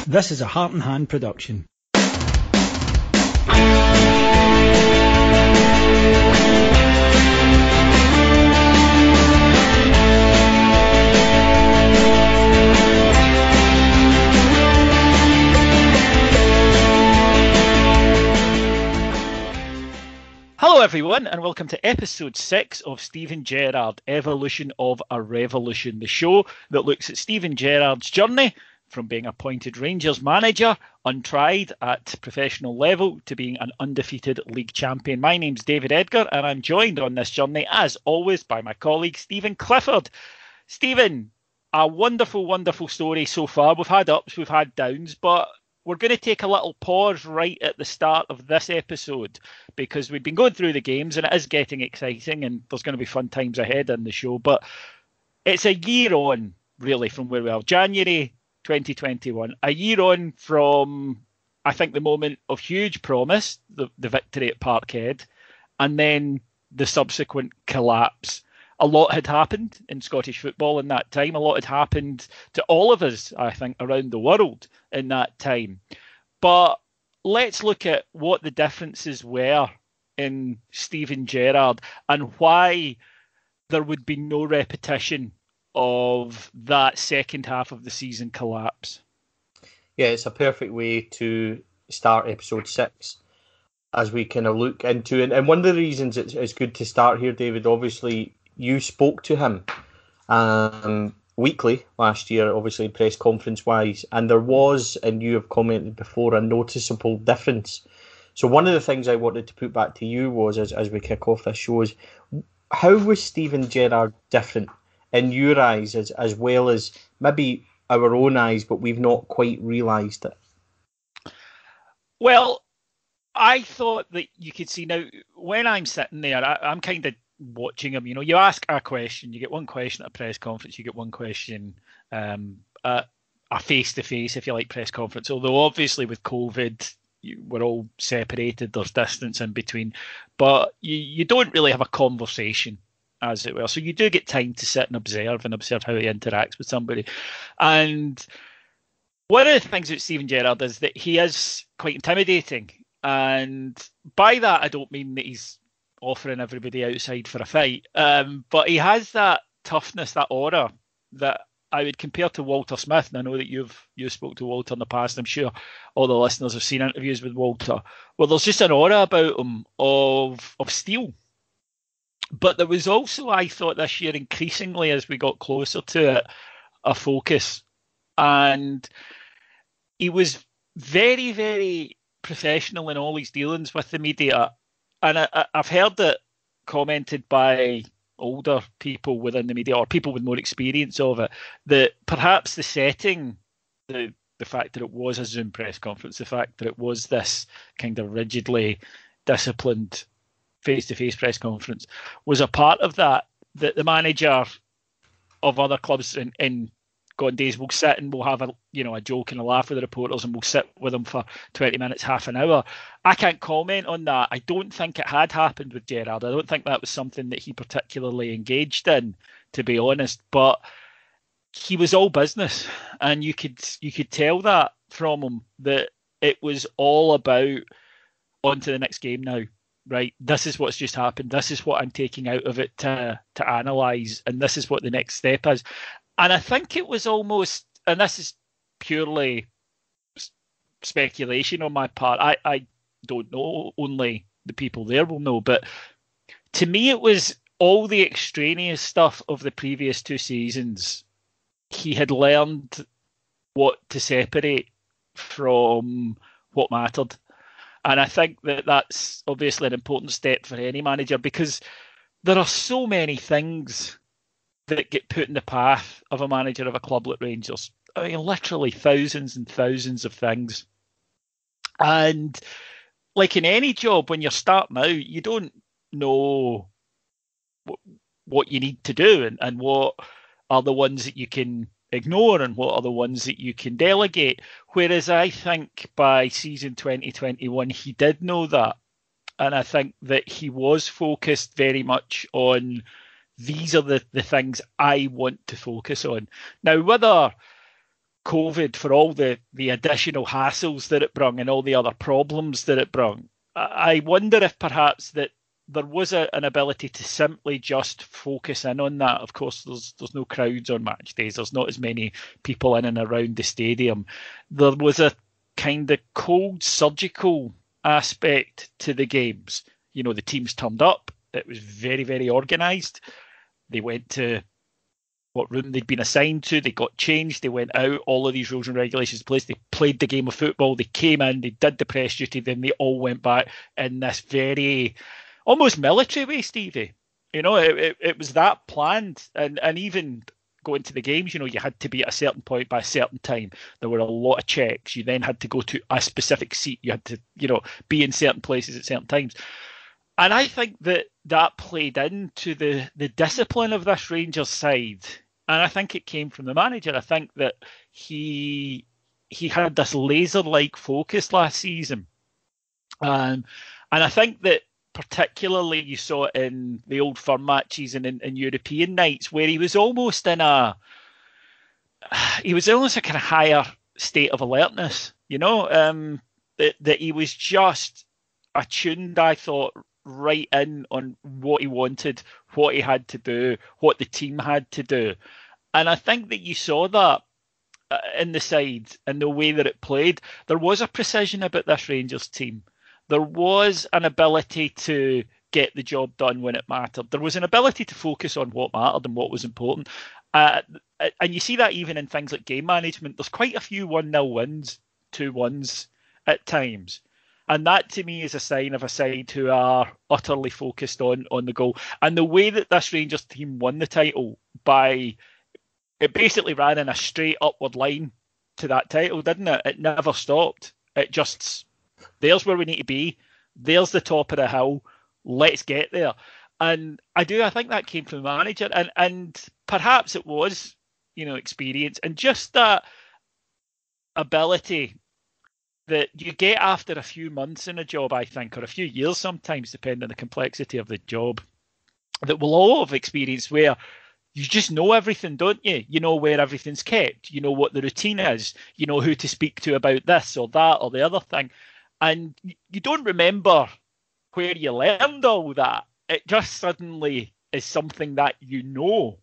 This is a Heart and Hand production. Hello everyone and welcome to episode 6 of Steven Gerrard, Evolution of a Revolution, the show that looks at Steven Gerrard's journey from being appointed Rangers manager, untried at professional level, to being an undefeated league champion. My name's David Edgar and I'm joined on this journey, as always, by my colleague Stephen Clifford. Stephen, a wonderful, wonderful story so far. We've had ups, we've had downs, but we're going to take a little pause right at the start of this episode because we've been going through the games and it is getting exciting and there's going to be fun times ahead in the show. But it's a year on, really, from where we are. January 2021, a year on from, I think, the moment of huge promise, the victory at Parkhead, and then the subsequent collapse. A lot had happened in Scottish football in that time. A lot had happened to all of us, I think, around the world in that time. But let's look at what the differences were in Steven Gerrard and why there would be no repetition of that second half of the season collapse. Yeah, it's a perfect way to start episode 6 as we kind of look into it. And one of the reasons it's good to start here, David, obviously you spoke to him weekly last year, obviously press conference wise, and there was, and you have commented before, a noticeable difference. So one of the things I wanted to put back to you was, as we kick off this show, is how was Steven Gerrard different in your eyes, as well as maybe our own eyes, but we've not quite realised it? Well, I thought that you could see now, when I'm sitting there, I'm kind of watching him. You know, you ask a question, you get one question at a press conference, you get one question at a face-to-face, if you like, press conference. Although obviously with COVID, we're all separated, there's distance in between, but you don't really have a conversation, as it were. So you do get time to sit and observe how he interacts with somebody. And one of the things with Steven Gerrard is that he is quite intimidating. And by that, I don't mean that he's offering everybody outside for a fight. But he has that toughness, that aura that I would compare to Walter Smith. And I know that you've spoke to Walter in the past. I'm sure all the listeners have seen interviews with Walter. Well, there's just an aura about him of steel. But there was also, I thought this year, increasingly as we got closer to it, a focus. And he was very, very professional in all his dealings with the media. And I've heard it commented by older people within the media or people with more experience of it, that perhaps the setting, the fact that it was a Zoom press conference, the fact that it was this kind of rigidly disciplined face-to-face press conference, was a part of that the manager of other clubs in gone days will sit and we'll have a joke and a laugh with the reporters and we'll sit with them for 20 minutes, half an hour. I can't comment on that. I don't think it had happened with Gerrard. I don't think that was something that he particularly engaged in, to be honest. But he was all business, and you could tell that from him, that it was all about on to the next game now. Right, this is what's just happened. This is what I'm taking out of it to analyse, and this is what the next step is. And I think it was almost, and this is purely speculation on my part, I don't know, only the people there will know, but to me it was all the extraneous stuff of the previous 2 seasons. He had learned what to separate from what mattered. And I think that that's obviously an important step for any manager, because there are so many things that get put in the path of a manager of a club like Rangers. I mean, literally thousands and thousands of things. And like in any job, when you're starting out, you don't know what you need to do and what are the ones that you can ignore and what are the ones that you can delegate. Whereas I think by season 2021, he did know that. And I think that he was focused very much on, these are the things I want to focus on. Now, whether COVID, for all the additional hassles that it brought and all the other problems that it brought, I wonder if perhaps that there was an ability to simply just focus in on that. Of course, there's no crowds on match days. There's not as many people in and around the stadium. There was a kind of cold surgical aspect to the games. You know, the teams turned up. It was very, very organised. They went to what room they'd been assigned to. They got changed. They went out. All of these rules and regulations in place. They played the game of football. They came in. They did the press duty. Then they all went back in this very almost military way, Stevie. You know, it was that planned. And even going to the games, you know, you had to be at a certain point by a certain time. There were a lot of checks. You then had to go to a specific seat. You had to, you know, be in certain places at certain times. And I think that played into the discipline of this Rangers side. And I think it came from the manager. I think that he had this laser-like focus last season. And I think that particularly you saw it in the Old Firm matches and in European nights where he was almost a kind of higher state of alertness, you know, that he was just attuned, I thought, right in on what he wanted, what he had to do, what the team had to do. And I think that you saw that in the side and the way that it played. There was a precision about this Rangers team. There was an ability to get the job done when it mattered. There was an ability to focus on what mattered and what was important. And you see that even in things like game management. There's quite a few 1-0 wins, 2-1s at times. And that, to me, is a sign of a side who are utterly focused on the goal. And the way that this Rangers team won the title it basically ran in a straight upward line to that title, didn't it? It never stopped. It just, there's where we need to be. There's the top of the hill. Let's get there. And I think that came from the manager. And perhaps it was, you know, experience and just that ability that you get after a few months in a job, I think, or a few years sometimes, depending on the complexity of the job, that we'll all have experienced where you just know everything, don't you? You know where everything's kept. You know what the routine is. You know who to speak to about this or that or the other thing. And you don't remember where you learned all that. It just suddenly is something that you know.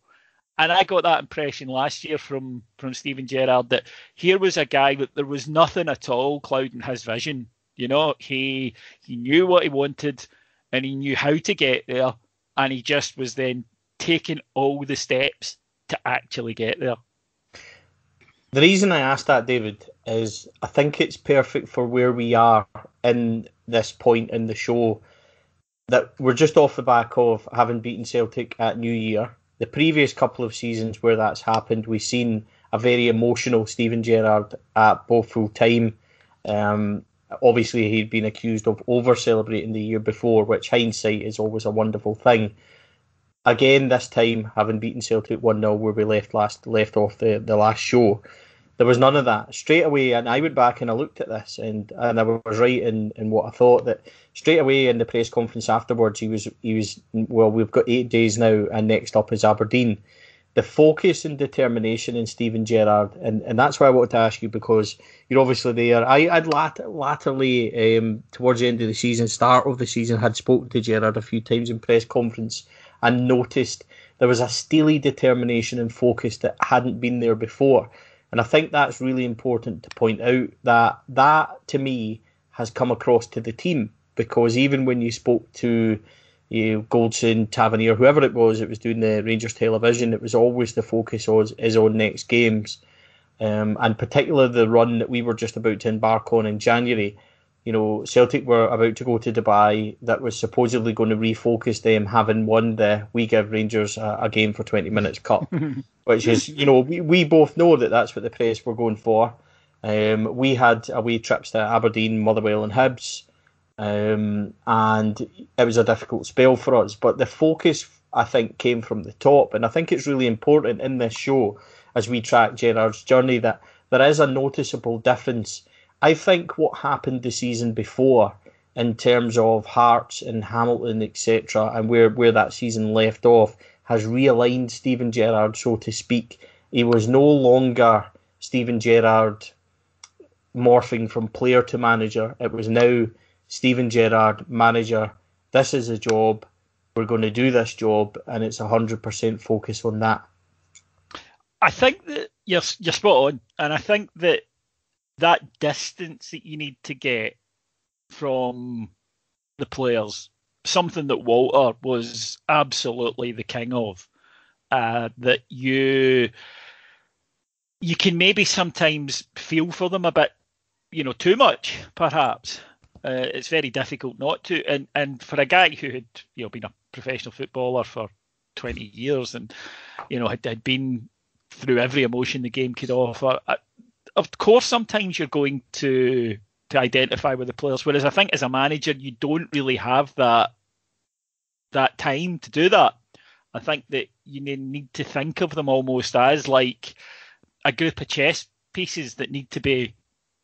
And I got that impression last year from Steven Gerrard that here was a guy that there was nothing at all clouding his vision. You know, he knew what he wanted and he knew how to get there. And he just was then taking all the steps to actually get there. The reason I asked that, David, is I think it's perfect for where we are in this point in the show, that we're just off the back of having beaten Celtic at New Year. The previous couple of seasons where that's happened, we've seen a very emotional Steven Gerrard at both full time. Obviously, he'd been accused of over-celebrating the year before, which hindsight is always a wonderful thing. Again, this time, having beaten Celtic 1-0 where we left off the last show, there was none of that. Straight away, and I went back and I looked at this, and I was right in what I thought, that straight away in the press conference afterwards, he was well, we've got 8 days now, and next up is Aberdeen. The focus and determination in Steven Gerrard, and that's why I wanted to ask you, because you're obviously there. I'd latterly, towards the end of the season, start of the season, had spoken to Gerrard a few times in press conference and noticed there was a steely determination and focus that hadn't been there before. And I think that's really important to point out, that to me has come across to the team, because even when you spoke to Goldson, Tavernier, whoever it was doing the Rangers television, it was always the focus is on next games. And particularly the run that we were just about to embark on in January. You know, Celtic were about to go to Dubai. That was supposedly going to refocus them, having won the We Give Rangers a Game for 20 Minutes Cup, which is, you know, we both know that that's what the press were going for. We had away trips to Aberdeen, Motherwell and Hibs, and it was a difficult spell for us. But the focus, I think, came from the top, and I think it's really important in this show, as we track Gerrard's journey, that there is a noticeable difference. I think what happened the season before in terms of Hearts and Hamilton, etc., and where that season left off, has realigned Steven Gerrard, so to speak. He was no longer Steven Gerrard morphing from player to manager. It was now Steven Gerrard, manager. This is a job. We're going to do this job, and it's 100% focus on that. I think that you're spot on, and I think that distance that you need to get from the players, something that Walter was absolutely the king of, that you can maybe sometimes feel for them a bit, too much, perhaps. It's very difficult not to, and for a guy who had been a professional footballer for 20 years and had been through every emotion the game could offer, of course sometimes you're going to identify with the players, whereas I think as a manager you don't really have that time to do that. I think that you need to think of them almost as like a group of chess pieces that need to be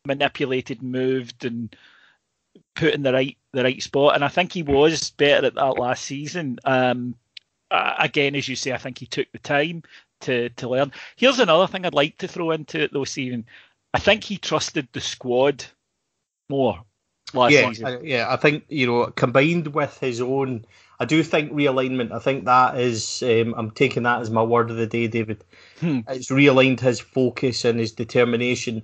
manipulated, moved, and put in the right spot. And I think he was better at that last season. Again, as you say, I think he took the time to learn. Here's another thing I'd like to throw into it, though, Stephen. I think he trusted the squad more last season. Yeah, I think, combined with his own, I do think realignment, I think that is, I'm taking that as my word of the day, David. It's realigned his focus and his determination,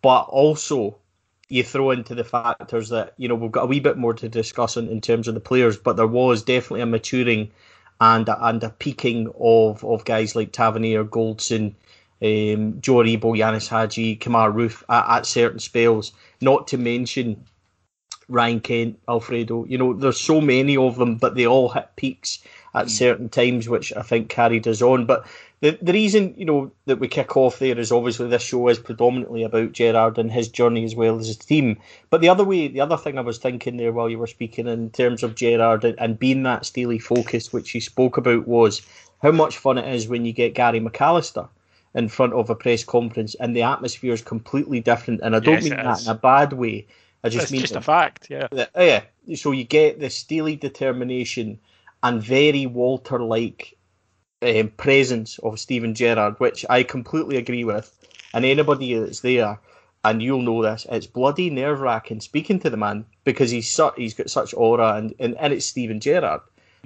but also you throw into the factors that, we've got a wee bit more to discuss in terms of the players, but there was definitely a maturing and a peaking of guys like Tavernier, Goldson, Joe Aribo, Yanis Hadji, Kamar Roof at certain spells, not to mention Ryan Kent, Alfredo. There's so many of them, but they all hit peaks at certain times, which I think carried us on. But the reason, that we kick off there is obviously this show is predominantly about Gerrard and his journey as well as his team. But the other thing I was thinking there while you were speaking in terms of Gerrard and being that steely focus, which you spoke about, was how much fun it is when you get Gary McAllister in front of a press conference and the atmosphere is completely different. And I don't mean that in a bad way. I just mean just a fact, yeah. Yeah. So you get this steely determination and very Walter-like presence of Steven Gerrard, which I completely agree with. And anybody that's there, and you'll know this, it's bloody nerve-wracking speaking to the man because he's got such aura, and it's Steven Gerrard.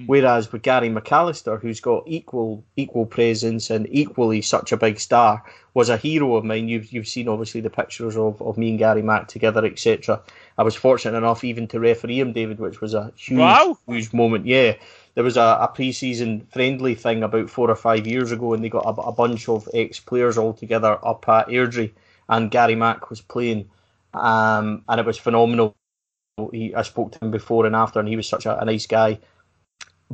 Whereas with Gary McAllister, who's got equal presence and equally such a big star, was a hero of mine. You've seen obviously the pictures of me and Gary Mack together, etc. I was fortunate enough even to referee him, David, which was a huge moment. Yeah, there was a pre-season friendly thing about 4 or 5 years ago, and they got a bunch of ex-players all together up at Airdrie, and Gary Mack was playing, and it was phenomenal. I spoke to him before and after, and he was such a nice guy.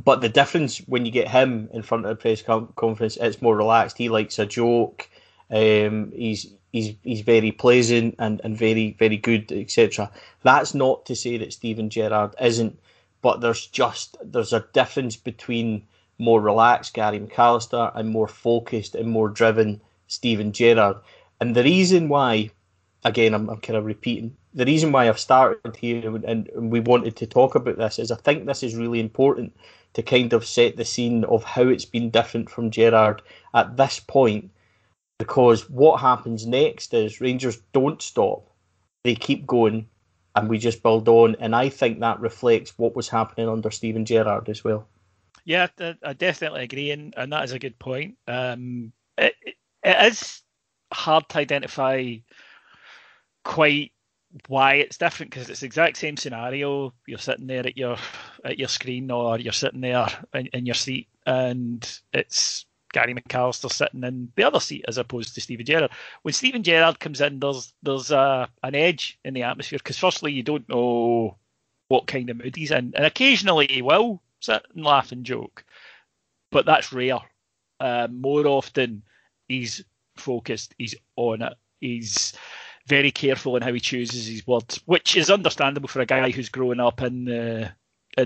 But the difference when you get him in front of the press conference, it's more relaxed. He likes a joke. He's very pleasant and very, very good, etc. That's not to say that Steven Gerrard isn't, but there's a difference between more relaxed Gary McAllister and more focused and more driven Steven Gerrard. And the reason why, again, I'm kind of repeating, the reason why I've started here and we wanted to talk about this is I think this is really important to kind of set the scene of how it's been different from Gerrard at this point, because what happens next is Rangers don't stop. They keep going and we just build on, and I think that reflects what was happening under Steven Gerrard as well. Yeah, I definitely agree, and that is a good point. It is hard to identify quite why it's different, because it's the exact same scenario. You're sitting there at your screen, or you're sitting there in your seat, and it's Gary McAllister sitting in the other seat as opposed to Steven Gerrard. When Steven Gerrard comes in, there's an edge in the atmosphere, because firstly you don't know what kind of mood he's in, and occasionally he will sit and laugh and joke, but that's rare. More often he's focused, he's on it, he's very careful in how he chooses his words, which is understandable for a guy who's grown up in the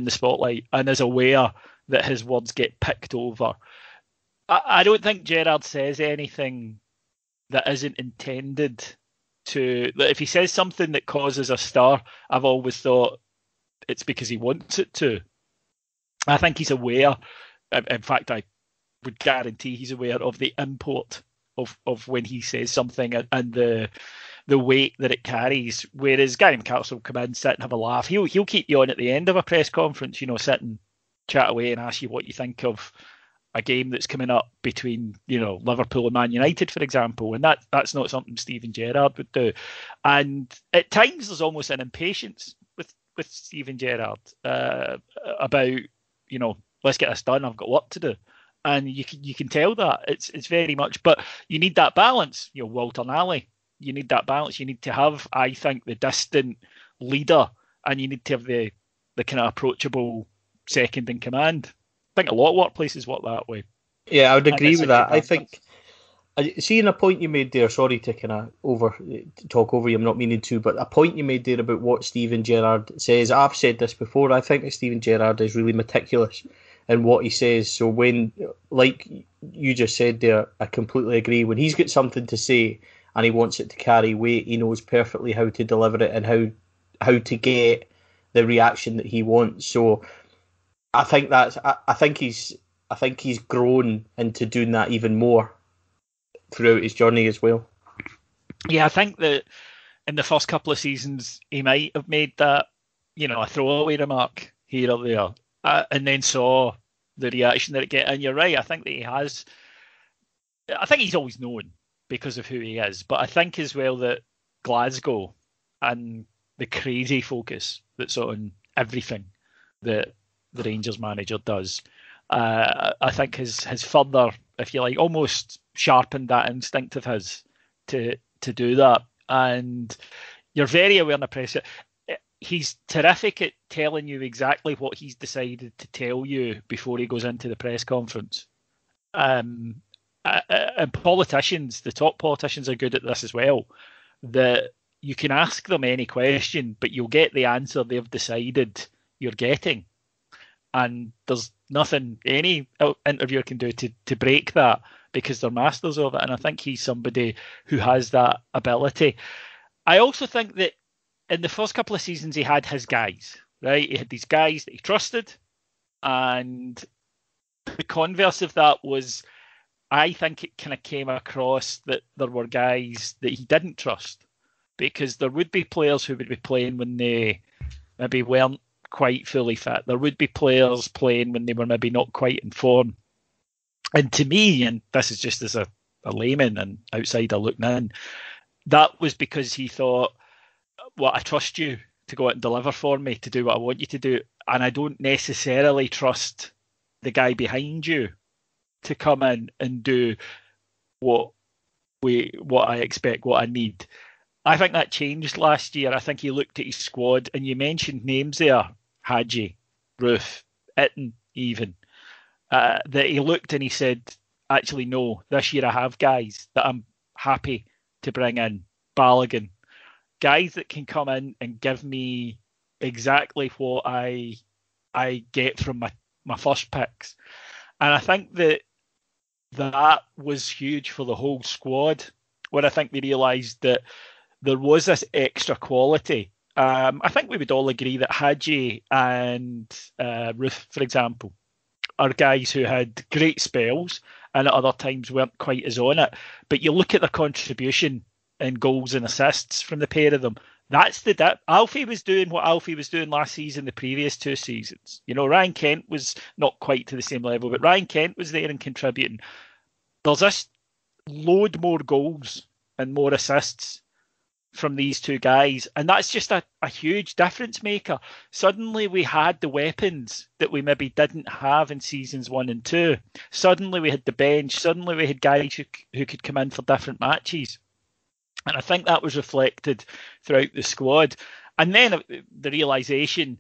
spotlight and is aware that his words get picked over. I don't think Gerrard says anything that isn't intended to. If he says something that causes a stir, I've always thought it's because he wants it to. I think he's aware. In fact, I would guarantee he's aware of the import of when he says something and the weight that it carries. Whereas Gary McAllister will come in, sit and have a laugh. He'll keep you on at the end of a press conference, sit and chat away and ask you what you think of a game that's coming up between, Liverpool and Man United, for example. And that's not something Steven Gerrard would do. And at times there's almost an impatience with Steven Gerrard about, let's get this done. I've got work to do. And you can tell that it's very much, but you need that balance. Walter Nally, you need that balance. You need to have, I think, the distant leader, and you need to have the kind of approachable second in command. I think a lot of workplaces work that way. Yeah, I would agree with that. I think, seeing a point you made there, sorry to kind of talk over you, I'm not meaning to, but a point you made there about what Steven Gerrard says, I've said this before, I think that Steven Gerrard is really meticulous in what he says. So when, like you just said there, I completely agree. When he's got something to say and he wants it to carry weight, he knows perfectly how to deliver it and how to get the reaction that he wants. So I think he's grown into doing that even more throughout his journey as well. Yeah, I think that in the first couple of seasons he might have made that, a throwaway remark here or there, and then saw the reaction that it get. And you're right, I think that he has. I think he's always known because of who he is, but I think as well that Glasgow and the crazy focus that's on everything that the Rangers manager does, I think has further, if you like, almost sharpened that instinct of his to do that. And you're very aware in the press. He's terrific at telling you exactly what he's decided to tell you before he goes into the press conference. And politicians, the top politicians, are good at this as well. That you can ask them any question, but you'll get the answer they've decided you're getting. And there's nothing any interviewer can do to break that, because they're masters of it. And I think he's somebody who has that ability. I also think that in the first couple of seasons, he had his guys, right? He had these guys that he trusted. And the converse of that was, I think it kind of came across that there were guys that he didn't trust, because there would be players who would be playing when they maybe weren't quite fully fit. There would be players playing when they were maybe not quite in form. And to me, and this is just as a layman and outsider looking in, that was because he thought, well, I trust you to go out and deliver for me, to do what I want you to do. And I don't necessarily trust the guy behind you to come in and do what I expect, what I need. I think that changed last year. I think he looked at his squad, and you mentioned names there, Hadji, Roof, Itten even, that he looked and he said, actually, no, this year I have guys that I'm happy to bring in. Balogun, guys that can come in and give me exactly what I get from my first picks. And I think that was huge for the whole squad, where I think they realised that there was this extra quality. I think we would all agree that Hadji and Ruth, for example, are guys who had great spells and at other times weren't quite as on it. But you look at their contribution in goals and assists from the pair of them. That's the dip. Alfie was doing what Alfie was doing last season, the previous two seasons. Ryan Kent was not quite to the same level, but Ryan Kent was there and contributing. There's this load more goals and more assists from these two guys, and that's just a huge difference maker. Suddenly we had the weapons that we maybe didn't have in seasons 1 and 2. Suddenly we had the bench. Suddenly we had guys who could come in for different matches. And I think that was reflected throughout the squad. And then the realisation,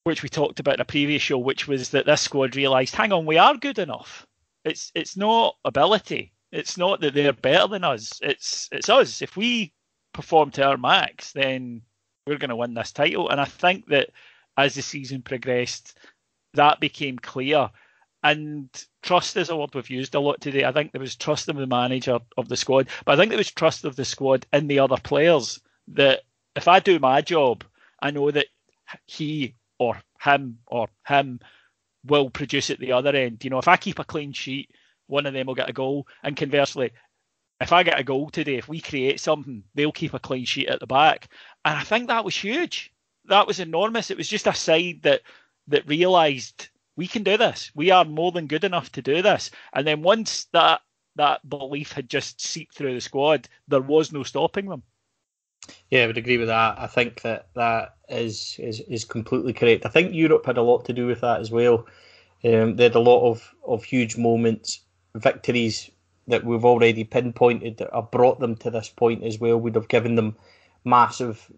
which we talked about in a previous show, which was that this squad realised, hang on, we are good enough. It's not ability. It's not that they're better than us. It's us. If we perform to our max, then we're going to win this title. And I think that as the season progressed, that became clear. And trust is a word we've used a lot today. I think there was trust in the manager of the squad, but I think there was trust of the squad in the other players, that if I do my job, I know that he or him will produce at the other end. If I keep a clean sheet, one of them will get a goal. And conversely, if I get a goal today, if we create something, they'll keep a clean sheet at the back. And I think that was huge. That was enormous. It was just a side that realised we can do this. We are more than good enough to do this. And then once that belief had just seeped through the squad, there was no stopping them. Yeah, I would agree with that. I think that is completely correct. I think Europe had a lot to do with that as well. They had a lot of huge moments, victories that we've already pinpointed that have brought them to this point as well. Would have given them massive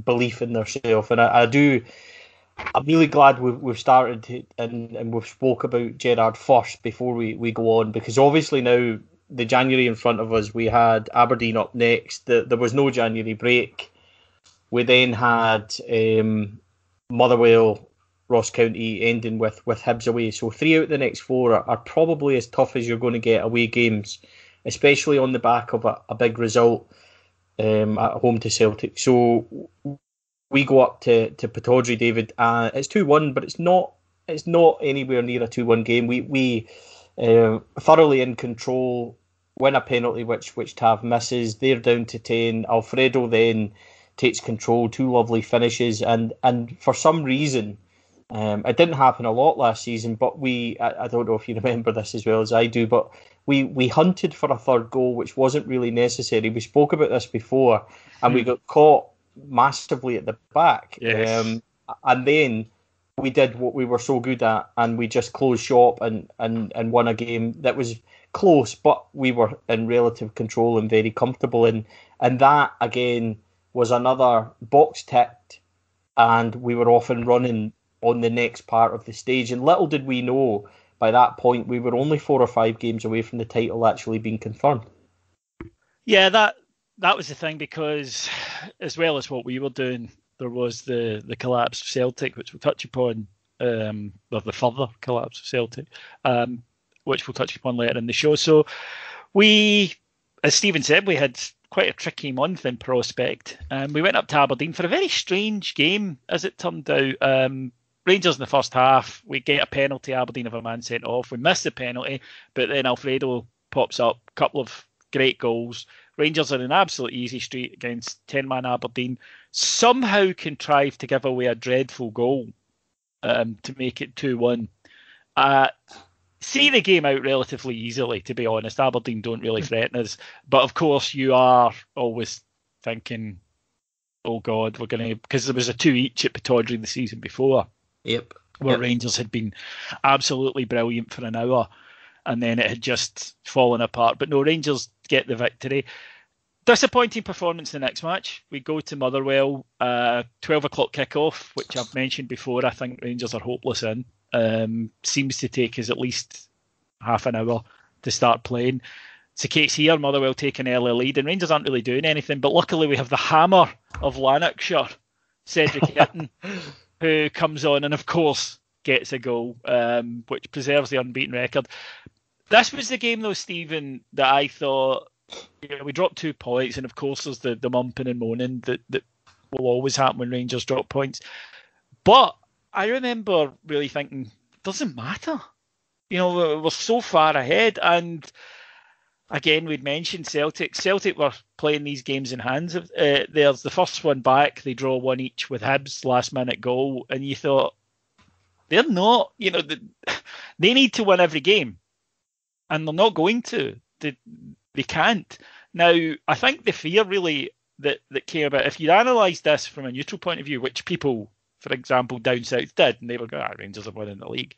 belief in themselves. And I'm really glad we've started and we've spoke about Gerrard first before we go on, because obviously now the January in front of us, we had Aberdeen up next. There was no January break. We then had Motherwell, Ross County ending with Hibs away. So 3 out of the next 4 are probably as tough as you're going to get away games, especially on the back of a big result at home to Celtic. So we go up to Pittodrie, David. It's 2-1, but it's not anywhere near a 2-1 game. We thoroughly in control, win a penalty which Tav misses. They're down to 10. Alfredo then takes control, 2 lovely finishes, and for some reason, it didn't happen a lot last season, but I don't know if you remember this as well as I do, but we hunted for a third goal, which wasn't really necessary. We spoke about this before, and we got caught massively at the back. Yes. And then we did what we were so good at, and we just closed shop and won a game that was close, but we were in relative control and very comfortable. And that, again, was another box ticked, and we were off and running on the next part of the stage. And little did we know, by that point, we were only 4 or 5 games away from the title actually being confirmed. Yeah, that was the thing, because as well as what we were doing, there was the collapse of Celtic, which we'll touch upon, or the further collapse of Celtic, which we'll touch upon later in the show. So we, as Steven said, we had quite a tricky month in prospect. We went up to Aberdeen for a very strange game, as it turned out. Rangers in the first half, we get a penalty, Aberdeen have a man sent off. We miss the penalty, but then Alfredo pops up, a couple of great goals. Rangers are in absolute easy street against 10-man Aberdeen. Somehow contrived to give away a dreadful goal to make it 2-1. See the game out relatively easily, to be honest. Aberdeen don't really threaten us. But of course, you are always thinking, oh God, we're going to... Because there was a 2 each at Pittodrie the season before. Yep. Where Rangers had been absolutely brilliant for an hour, and then it had just fallen apart. But no, Rangers get the victory. Disappointing performance the next match. We go to Motherwell, 12 o'clock kickoff, which I've mentioned before. I think Rangers are hopeless in. Seems to take us at least half an hour to start playing. It's the case here. Motherwell take an early lead, and Rangers aren't really doing anything. But luckily, we have the hammer of Lanarkshire, Cedric Hitton, who comes on and, of course, gets a goal, which preserves the unbeaten record. This was the game, though, Stephen, that I thought, we dropped 2 points, and of course there's the mumping and moaning that will always happen when Rangers drop points. But I remember really thinking, it doesn't matter. We're so far ahead. And again, we'd mentioned Celtic. Celtic were playing these games in hands. There's the first one back. They draw 1 each with Hibs, last-minute goal. And you thought, they're not, they need to win every game. And they're not going to. They can't. Now, I think the fear really that came about, if you analyse this from a neutral point of view, which people, for example, down south did, and they were going, Rangers are winning the league,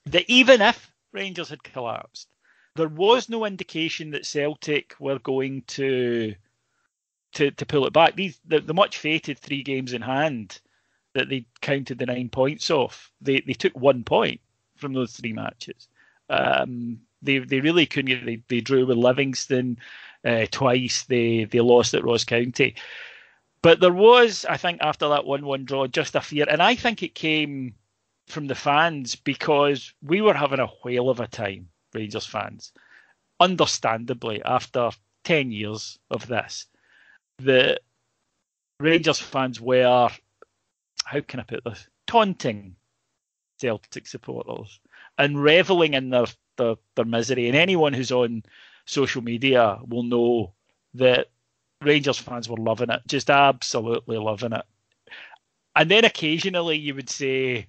that even if Rangers had collapsed, there was no indication that Celtic were going to pull it back. The much fated 3 games in hand that they counted the 9 points off, they took 1 point from those 3 matches. They really couldn't. They drew with Livingston twice. They lost at Ross County. But there was, I think, after that 1-1 draw, just a fear. And I think it came from the fans, because we were having a whale of a time, Rangers fans. Understandably, after 10 years of this, the Rangers fans were, how can I put this, taunting Celtic supporters and revelling in their their misery. And anyone who's on social media will know that Rangers fans were loving it, just absolutely loving it. And then occasionally you would say,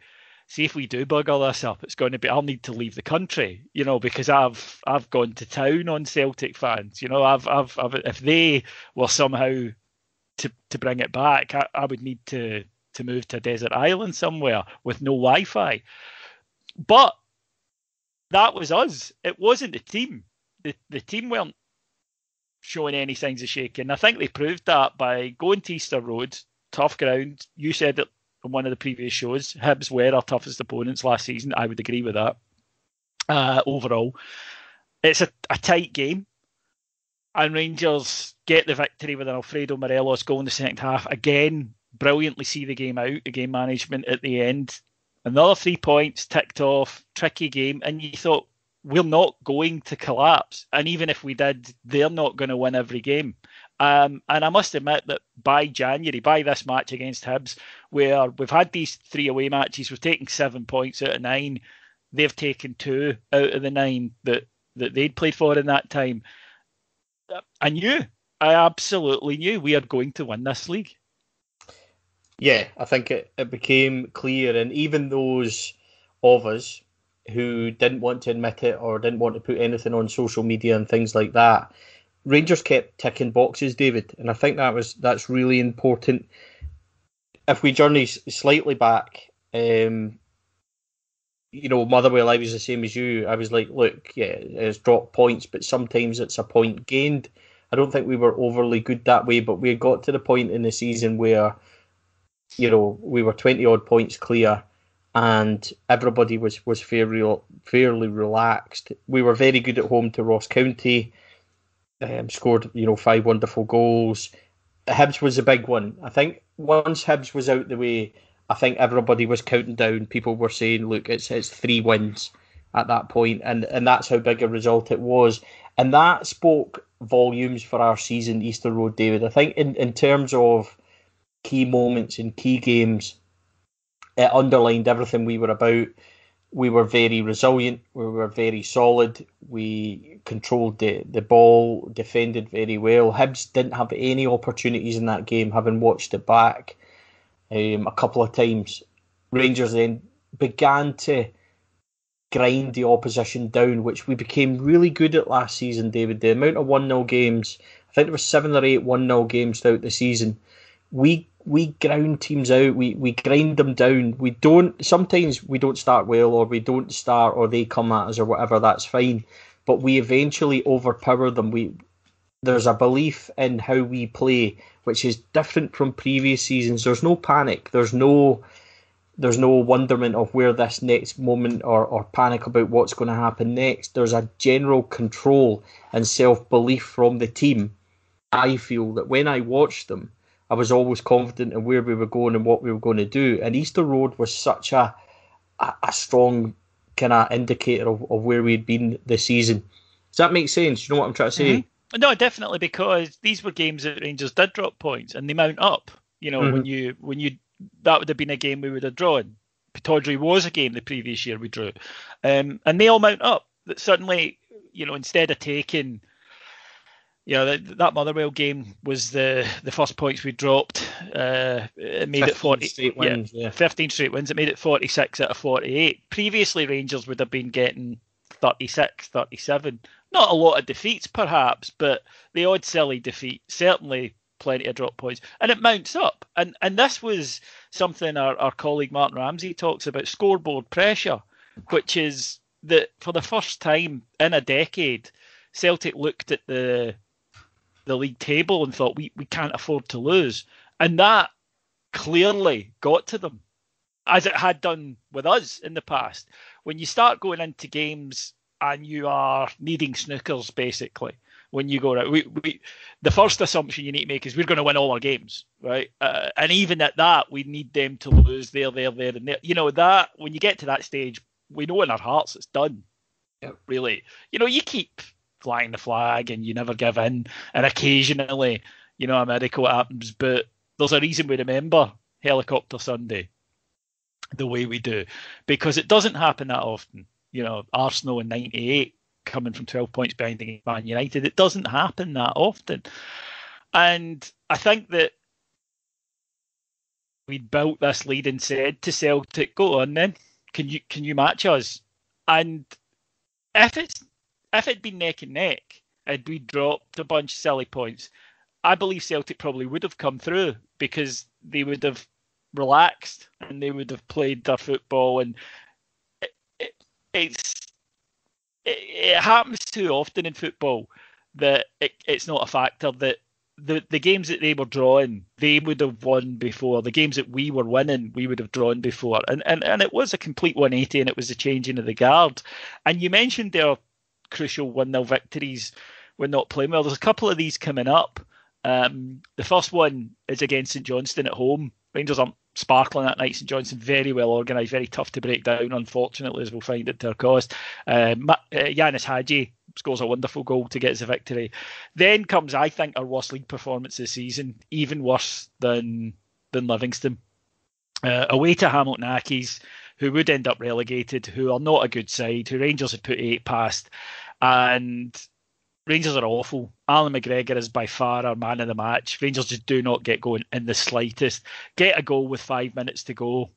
see if we do bugger this up, it's going to be, I'll need to leave the country, because I've gone to town on Celtic fans. I've if they were somehow to bring it back, I would need to move to a desert island somewhere with no Wi-Fi. But that was us. It wasn't the team. The team weren't showing any signs of shaking. I think they proved that by going to Easter Road, tough ground. You said it on one of the previous shows. Hibs were our toughest opponents last season. I would agree with that. Overall, it's a tight game. And Rangers get the victory with an Alfredo Morelos goal in the second half. Again, brilliantly see the game out, the game management at the end. Another 3 points ticked off, tricky game. And you thought, we're not going to collapse. And even if we did, they're not going to win every game. And I must admit that by January, by this match against Hibs, where we've had these 3 away matches, we've taken 7 points out of 9. They've taken 2 out of the 9 that they'd played for in that time. I absolutely knew we are going to win this league. Yeah, I think it became clear, and even those of us who didn't want to admit it or didn't want to put anything on social media and things like that, Rangers kept ticking boxes, David, and I think that's really important. If we journey slightly back, Motherwell, I was the same as you. I was like, look, yeah, it's dropped points, but sometimes it's a point gained. I don't think we were overly good that way, but we got to the point in the season where, we were 20 odd points clear, and everybody was fairly relaxed. We were very good at home to Ross County, scored 5 wonderful goals. Hibs was a big one. I think once Hibs was out the way, I think everybody was counting down. People were saying, look, it's 3 wins at that point, and that's how big a result it was. And that spoke volumes for our season, Easter Road, David. I think in terms of key moments in key games, it underlined everything we were about. We were very resilient. We were very solid. We controlled the ball, defended very well. Hibs didn't have any opportunities in that game, having watched it back a couple of times. Rangers then began to grind the opposition down, which we became really good at last season, David. The amount of 1-0 games, I think there were 7 or 8 1-0 games throughout the season. We ground teams out. We grind them down. Sometimes we don't start well, or we don't start, or they come at us or whatever. That's fine, but we eventually overpower them. There's a belief in how we play, which is different from previous seasons. There's no panic. There's no wonderment of where this next moment or panic about what's going to happen next. There's a general control and self-belief from the team. I feel that when I watched them, I was always confident in where we were going and what we were going to do. And Easter Road was such a strong kind of indicator of where we'd been this season. Does that make sense? You know what I'm trying to say? Mm-hmm. No, definitely, because these were games that Rangers did drop points and they mount up. When you that would have been a game we would have drawn. Pittodrie was a game the previous year we drew, and they all mount up. That suddenly, instead of taking, that Motherwell game was the first points we dropped. It made it 40 straight wins, 15 straight wins. It made it 46 out of 48. Previously, Rangers would have been getting 36, 37. Not a lot of defeats, perhaps, but the odd silly defeat, certainly plenty of drop points. And it mounts up. And this was something our colleague Martin Ramsey talks about, scoreboard pressure, which is that for the first time in a decade, Celtic looked at the league table and thought, we can't afford to lose. And that clearly got to them, as it had done with us in the past. When you start going into games and you are needing snookers, basically, when you go out, the first assumption you need to make is we're going to win all our games, right? And even at that, we need them to lose there, and there. That when you get to that stage, we know in our hearts it's done. Yep. Really, you keep flying the flag and you never give in, and occasionally, a miracle happens. But there's a reason we remember Helicopter Sunday the way we do, because it doesn't happen that often. Arsenal in '98 coming from 12 points behind against Man United. It doesn't happen that often. And I think that we built this lead and said to Celtic, go on then, can you match us? And if it'd been neck and neck and we dropped a bunch of silly points, I believe Celtic probably would have come through because they would have relaxed and they would have played their football. And it happens too often in football that it's not a factor, that the games that they were drawing, they would have won before. The games that we were winning, we would have drawn before. And it was a complete 180, and it was the changing of the guard. And you mentioned their crucial 1-0 victories when not playing well. There's a couple of these coming up. The first one is against St Johnstone at home. Rangers aren't sparkling that night. St Johnstone very well organised, very tough to break down, unfortunately, as we'll find at their cost. Yanis Hadji scores a wonderful goal to get us a victory. Then comes, I think, our worst league performance this season, even worse than Livingston. Away to Hamilton Accies, who would end up relegated, who are not a good side, who Rangers had put 8 past. And Rangers are awful. Alan McGregor is by far our man of the match. Rangers just do not get going in the slightest. Get a goal with 5 minutes to go.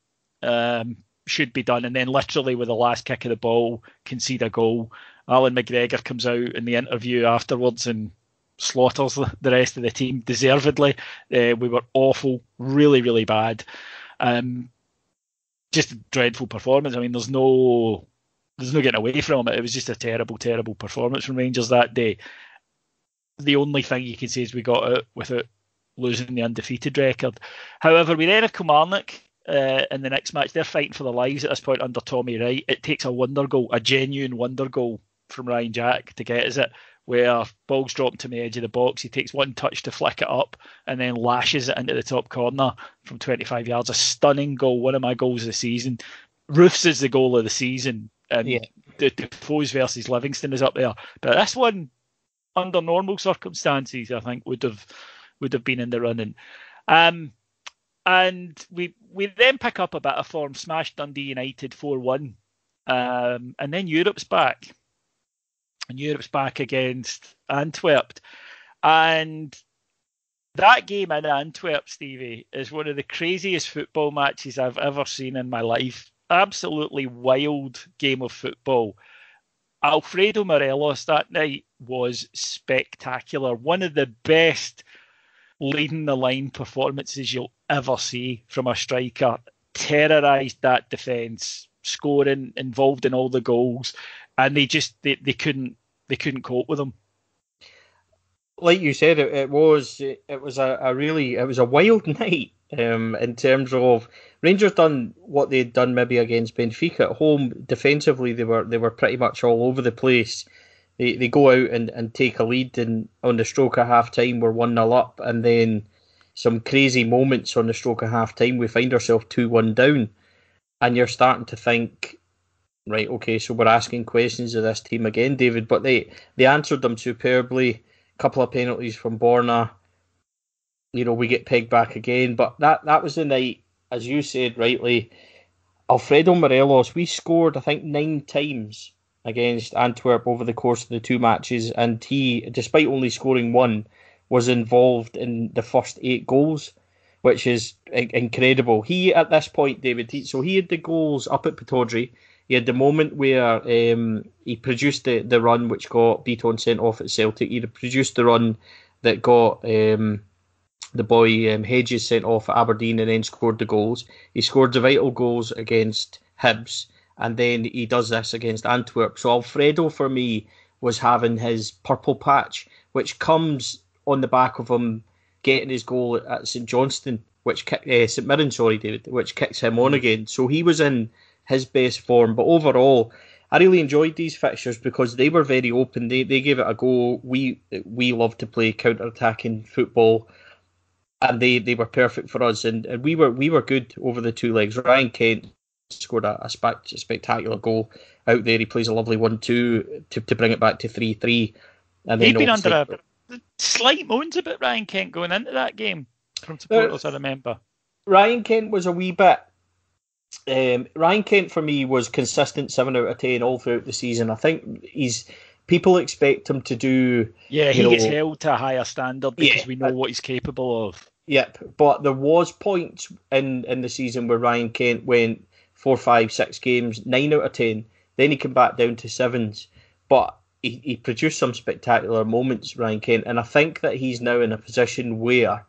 Should be done. And then literally with the last kick of the ball, concede a goal. Alan McGregor comes out in the interview afterwards and slaughters the rest of the team deservedly. We were awful. Really, really bad. Just a dreadful performance. I mean, there's no getting away from it. It was just a terrible, terrible performance from Rangers that day. The only thing you can say is we got out without losing the undefeated record. However, we then have Kilmarnock in the next match. They're fighting for their lives at this point under Tommy Wright. It takes a wonder goal, a genuine wonder goal from Ryan Jack to get us it, where ball's dropped to the edge of the box. He takes one touch to flick it up and then lashes it into the top corner from 25 yards. A stunning goal, one of my goals of the season. Roofs is the goal of the season. And Defoe's versus Livingston is up there. But this one, under normal circumstances, I think would have been in the running. And we then pick up a bit of form, smash Dundee United 4-1. And then Europe's back. And Europe's back against Antwerp. And that game in Antwerp, Stevie, is one of the craziest football matches I've ever seen in my life. Absolutely wild game of football. Alfredo Morelos that night was spectacular. One of the best leading the line performances you'll ever see from a striker. Terrorised that defence, scoring, involved in all the goals, and they couldn't cope with him. Like you said, it was a wild night. In terms of Rangers done what they'd done maybe against Benfica at home. Defensively, they were pretty much all over the place. They go out and take a lead, and on the stroke of half time we're 1-0 up, and then some crazy moments on the stroke of half time we find ourselves 2-1 down, and you're starting to think, right, okay, so we're asking questions of this team again, David, but they answered them superbly. A couple of penalties from Borna. We get pegged back again. But that was the night, as you said rightly, Alfredo Morelos, we scored, I think, 9 times against Antwerp over the course of the 2 matches, and he, despite only scoring 1, was involved in the first 8 goals, which is incredible. He, at this point, David, he had the goals up at Pittodrie. He had the moment where he produced the run which got Beaton sent off at Celtic. He produced the run that got the boy Hedges sent off at Aberdeen and then scored the goals. He scored the vital goals against Hibs, and then he does this against Antwerp. So Alfredo, for me, was having his purple patch, which comes on the back of him getting his goal at St Johnstone, St Mirren, David, which kicks him on again. So he was in his best form. But overall, I really enjoyed these fixtures because they were very open. They gave it a go. We love to play counter-attacking football, and they were perfect for us, and we were good over the 2 legs. Ryan Kent scored a spectacular goal out there. He plays a lovely 1-2 to bring it back to 3-3. And he'd been under slight moans about Ryan Kent going into that game from supporters, I remember. Ryan Kent was a wee bit Ryan Kent for me was consistent 7 out of 10 all throughout the season. I think people expect him to do. Yeah, he gets held to a higher standard because we know what he's capable of. Yep, but there was points in the season where Ryan Kent went 4, 5, 6 games, 9 out of 10. Then he came back down to 7s, but he produced some spectacular moments, Ryan Kent, and I think that he's now in a position where,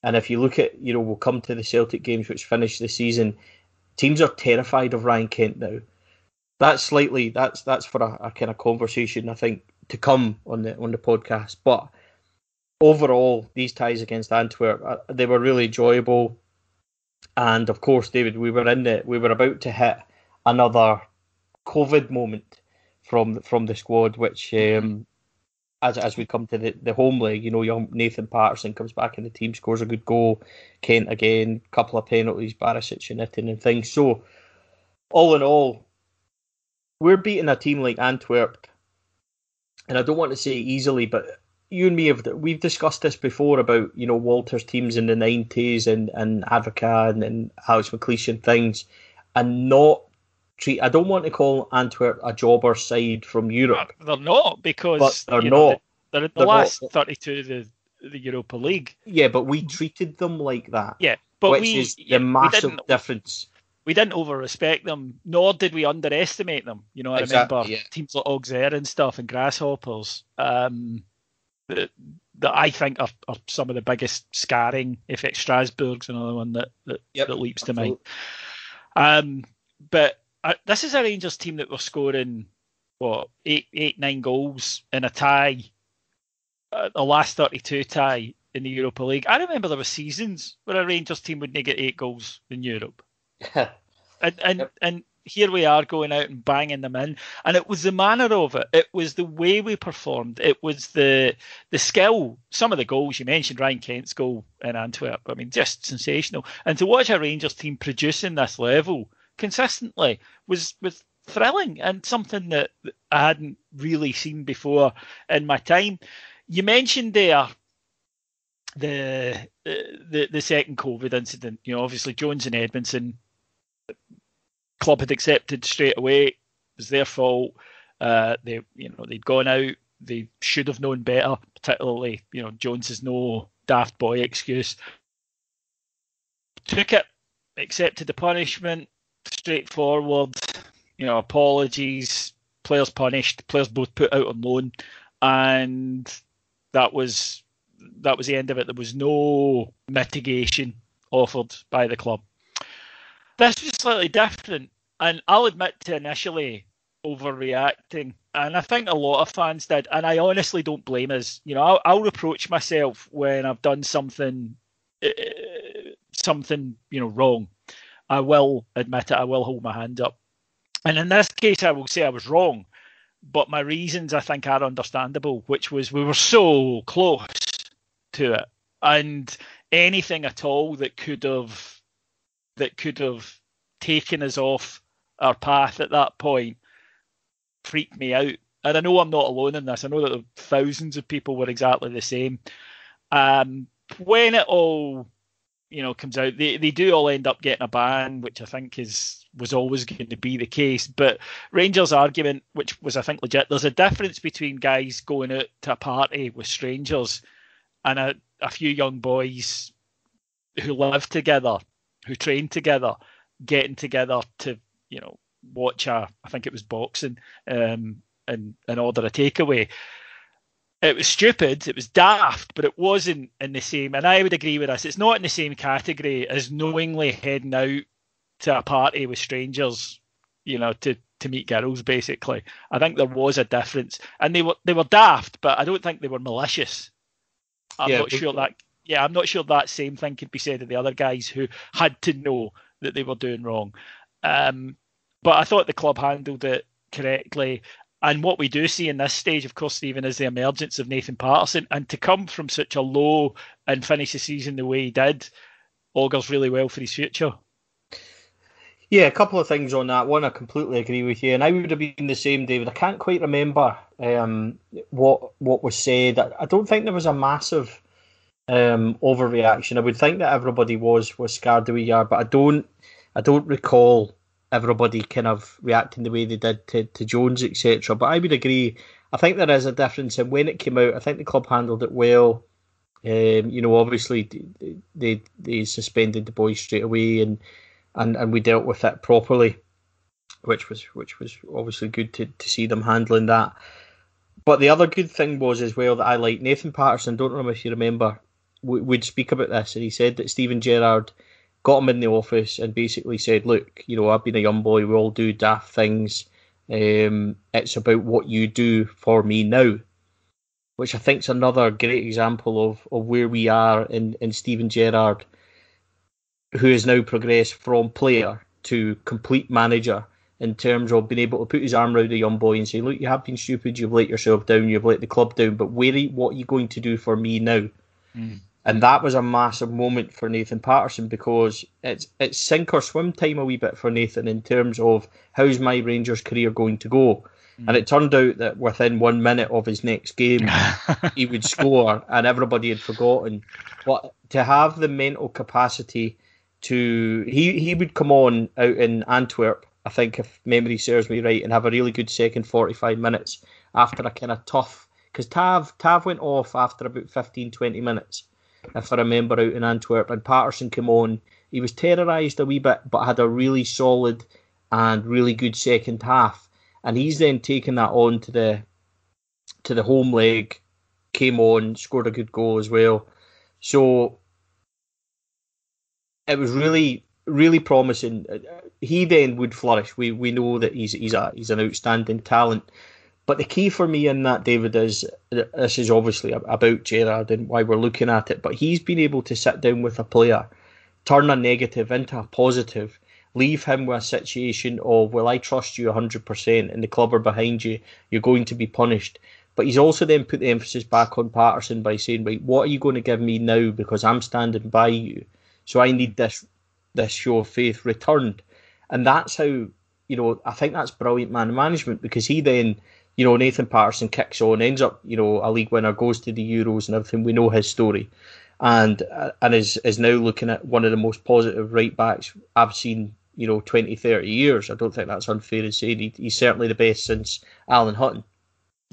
and if you look at, we'll come to the Celtic games which finished the season, teams are terrified of Ryan Kent now. That's for a kind of conversation, I think, to come on the podcast. But overall, these ties against Antwerp, they were really enjoyable. And of course, David, we were about to hit another COVID moment from the squad, which as we come to the home leg, young Nathan Patterson comes back in the team, scores a good goal. Kent again, couple of penalties, Barisic and Itten and things. So, all in all, we're beating a team like Antwerp, and I don't want to say easily, but you and me we've discussed this before about Walter's teams in the 90s and Advoca and Alex McLeish and things, and not treat. I don't want to call Antwerp a jobber side from Europe. They're not, because they're not. They're in the last 32 of the Europa League. Yeah, but we treated them like that. Yeah, but which is the massive difference. We didn't over-respect them, nor did we underestimate them. I remember teams like Auxerre and stuff and Grasshoppers that I think are some of the biggest scarring. If it's Strasbourg's another one that leaps to mind. But this is a Rangers team that were scoring 9 goals in a tie, the last 32 tie in the Europa League. I remember there were seasons where a Rangers team wouldn't get 8 goals in Europe. and here we are going out and banging them in, and it was the manner of it. It was the way we performed. It was the skill. Some of the goals you mentioned, Ryan Kent's goal in Antwerp. I mean, just sensational. And to watch a Rangers team producing this level consistently was thrilling, and something that I hadn't really seen before in my time. You mentioned there the second COVID incident. Obviously Jones and Edmondson. Club had accepted straight away. It was their fault. They'd gone out. They should have known better. Particularly, Jones is no daft boy excuse. Took it, accepted the punishment, straightforward. Apologies. Players punished. Players both put out on loan, and that was the end of it. There was no mitigation offered by the club. This was slightly different, and I'll admit to initially overreacting, and I think a lot of fans did, and I honestly don't blame us. I'll reproach myself when I've done something wrong. I will admit it. I will hold my hand up, and in this case, I will say I was wrong, but my reasons I think are understandable, which was we were so close to it, and anything at all that could have taken us off our path at that point freaked me out. And I know I'm not alone in this. I know that thousands of people were exactly the same. When it all, comes out, they do all end up getting a ban, which I think was always going to be the case. But Rangers' argument, which was I think legit, there's a difference between guys going out to a party with strangers and a few young boys who live together, who train together, getting together to, watch I think it was boxing, and order a takeaway. It was stupid, it was daft, but it wasn't in the same, and I would agree with this, it's not in the same category as knowingly heading out to a party with strangers, to meet girls, basically. I think there was a difference, and they were daft, but I don't think they were malicious. I'm not sure that same thing could be said of the other guys who had to know that they were doing wrong. But I thought the club handled it correctly. And what we do see in this stage, of course, Stephen, is the emergence of Nathan Patterson. And to come from such a low and finish the season the way he did augurs really well for his future. Yeah, a couple of things on that. One, I completely agree with you. And I would have been the same, David. I can't quite remember what was said. I don't think there was a massive overreaction. I would think that everybody was scared the wee yard, but I don't recall everybody kind of reacting the way they did to Jones, etc. But I would agree. I think there is a difference, and when it came out, I think the club handled it well. Obviously they suspended the boys straight away, and we dealt with it properly, which was obviously good to see them handling that. But the other good thing was as well that I like Nathan Patterson. Don't know if you remember, would speak about this, and he said that Steven Gerrard got him in the office and basically said, "Look, I've been a young boy. We all do daft things. It's about what you do for me now." Which I think is another great example of where we are in Steven Gerrard, who has now progressed from player to complete manager in terms of being able to put his arm around a young boy and say, "Look, you have been stupid. You've let yourself down. You've let the club down. But what are you going to do for me now?" Mm. And that was a massive moment for Nathan Patterson, because it's sink or swim time a wee bit for Nathan in terms of how's my Rangers career going to go. And it turned out that within 1 minute of his next game, he would score, and everybody had forgotten. But to have the mental capacity to... He would come on out in Antwerp, I think, if memory serves me right, and have a really good second 45 minutes after a kind of tough... Because Tav went off after about 15, 20 minutes, if I remember, out in Antwerp, and Patterson came on. He was terrorised a wee bit, but had a really solid and really good second half. And he's then taken that on to the home leg, came on, scored a good goal as well. So it was really, really promising. He then would flourish. We know that he's an outstanding talent. But the key for me in that, David, is this is obviously about Gerrard and why we're looking at it, but he's been able to sit down with a player, turn a negative into a positive, leave him with a situation of, well, I trust you 100% and the club are behind you, you're going to be punished. But he's also then put the emphasis back on Patterson by saying, right, what are you going to give me now, because I'm standing by you, so I need this show of faith returned. And that's how, I think that's brilliant man management, because he then, Nathan Patterson kicks on, ends up, a league winner, goes to the Euros and everything. We know his story, and is now looking at one of the most positive right backs I've seen, 20, 30 years. I don't think that's unfair to say. He's certainly the best since Alan Hutton.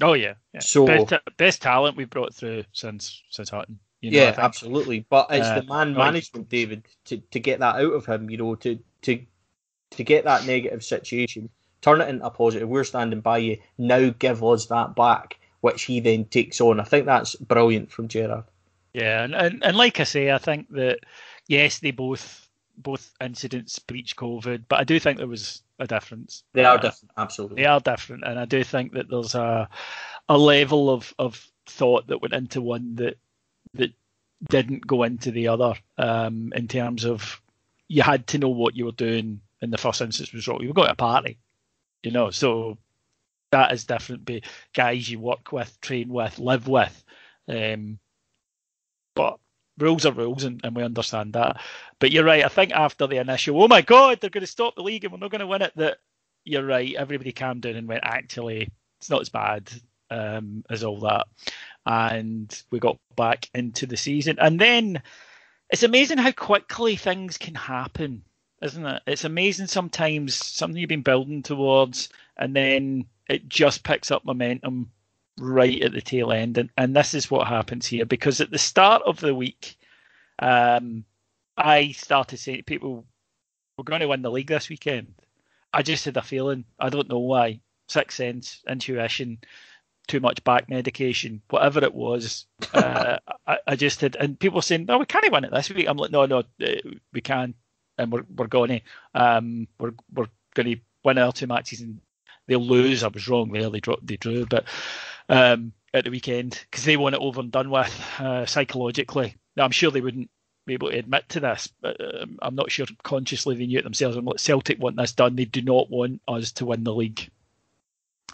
Oh yeah. So best talent we've brought through since Hutton. Yeah, absolutely. But it's the management, David, to get that out of him. To get that negative situation, turn it into a positive. We're standing by you. Now give us that back, which he then takes on. I think that's brilliant from Gerrard. Yeah, and like I say, I think that, yes, they both incidents breach COVID, but I do think there was a difference. They are different, absolutely. They are different, and I do think that there's a level of thought that went into one that didn't go into the other, in terms of you had to know what you were doing in the first instance was wrong. You were going to a party. So that is different. Be guys you work with, train with, live with. But rules are rules, and we understand that. But you're right. I think after the initial, oh my God, they're going to stop the league and we're not going to win it, that you're right. Everybody calmed down and went, actually, it's not as bad as all that. And we got back into the season. And then it's amazing how quickly things can happen, isn't it? It's amazing sometimes something you've been building towards, and then it just picks up momentum right at the tail end. And this is what happens here, because at the start of the week, I started saying to people, we're going to win the league this weekend. I just had a feeling. I don't know why. Sixth sense, intuition, too much back medication, whatever it was. I just had, and people were saying, no, we can't win it this week. I'm like, no, we can. And we're going to we're going to win our two matches and they'll lose. I was wrong there. They drew, but at the weekend, because they want it over and done with psychologically. Now, I'm sure they wouldn't be able to admit to this, but I'm not sure consciously they knew it themselves. I'm like, Celtic want this done. They do not want us to win the league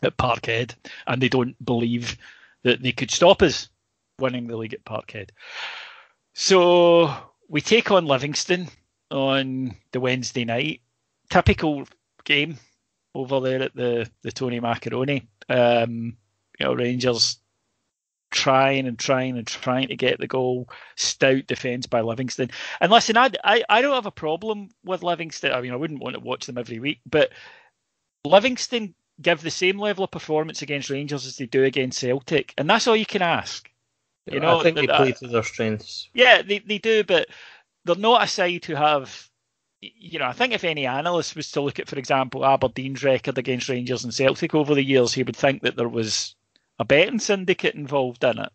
at Parkhead, and they don't believe that they could stop us winning the league at Parkhead. So we take on Livingston on the Wednesday night. Typical game over there at the Tony Macaroni. Rangers trying to get the goal. Stout defence by Livingston. And listen, I don't have a problem with Livingston. I mean, I wouldn't want to watch them every week, but Livingston give the same level of performance against Rangers as they do against Celtic, and that's all you can ask. You know, I think they play to their strengths. Yeah, they do, but they're not a side who have. You know, I think if any analyst was to look at, for example, Aberdeen's record against Rangers and Celtic over the years, he would think that there was a betting syndicate involved in it,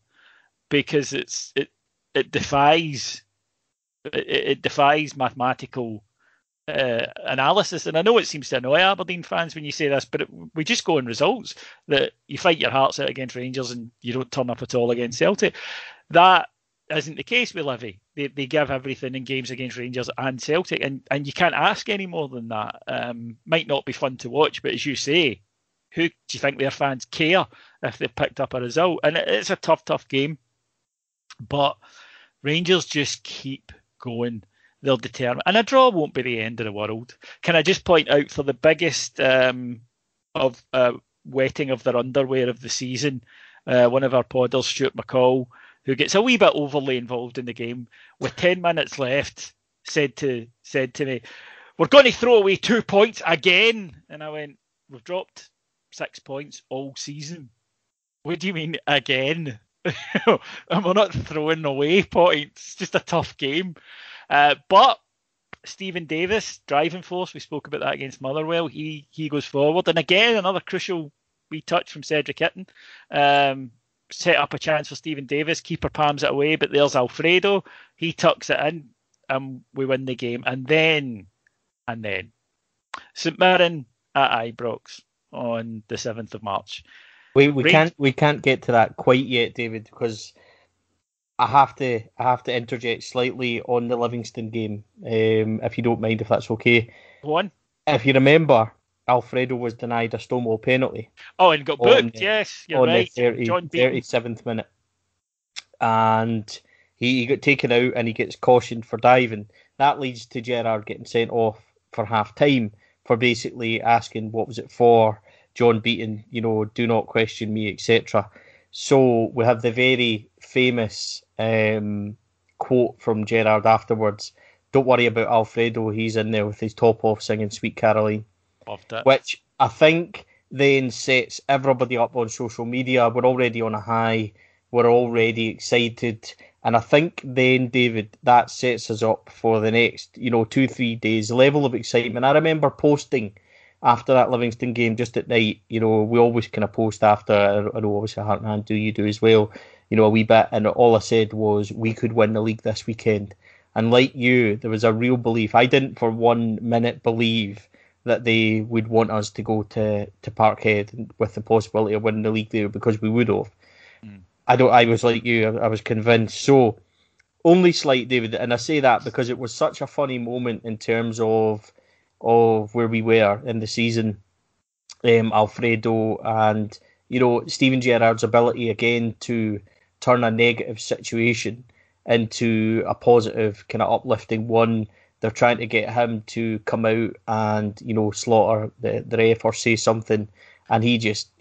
because it defies mathematical analysis. And I know it seems to annoy Aberdeen fans when you say this, but we just go on results, that you fight your hearts out against Rangers and you don't turn up at all against Celtic. That isn't the case with Livy. They give everything in games against Rangers and Celtic, and you can't ask any more than that. Might not be fun to watch, but as you say, who do you think their fans care if they've picked up a result? And it's a tough game, but Rangers just keep going. They're determined, and a draw won't be the end of the world. Can I just point out, for the biggest wetting of their underwear of the season, one of our podders, Stuart McCall, who gets a wee bit overly involved in the game, with 10 minutes left, said to me, "We're going to throw away 2 points again." And I went, "We've dropped 6 points all season. What do you mean again?" And we're not throwing away points. It's just a tough game. But Stephen Davis, driving force, we spoke about that against Motherwell. He goes forward. And again, another crucial wee touch from Cedric Hitton. Set up a chance for Stephen Davis. Keeper palms it away, but there's Alfredo. He tucks it in, and we win the game. And then St Mirren at Ibrox on the 7th of March. We can't get to that quite yet, David, because I have to interject slightly on the Livingston game, if you don't mind, if that's okay. Go on. If you remember, Alfredo was denied a Stonewall penalty. Oh, and got booked. Yes, you're right. On the 37th minute. And he got taken out and he gets cautioned for diving. That leads to Gerrard getting sent off for half-time for basically asking, what was it for? John Beaton, do not question me, etc. So we have the very famous quote from Gerrard afterwards: "Don't worry about Alfredo, he's in there with his top off singing Sweet Caroline." Loved it. Which I think then sets everybody up on social media. We're already on a high. We're already excited. And I think then, David, that sets us up for the next, 2-3 days. Level of excitement. I remember posting after that Livingston game just at night. We always kind of post after. I know obviously Heart and Hand do as well. A wee bit. And all I said was, we could win the league this weekend. And like you, there was a real belief. I didn't for 1 minute believe that they would want us to go to Parkhead with the possibility of winning the league there, because we would have. I was like you, I was convinced. So, only slight, David, and I say that because it was such a funny moment in terms of where we were in the season. Alfredo and, Steven Gerrard's ability again to turn a negative situation into a positive, kind of uplifting one. They're trying to get him to come out and, slaughter the ref or say something. And he just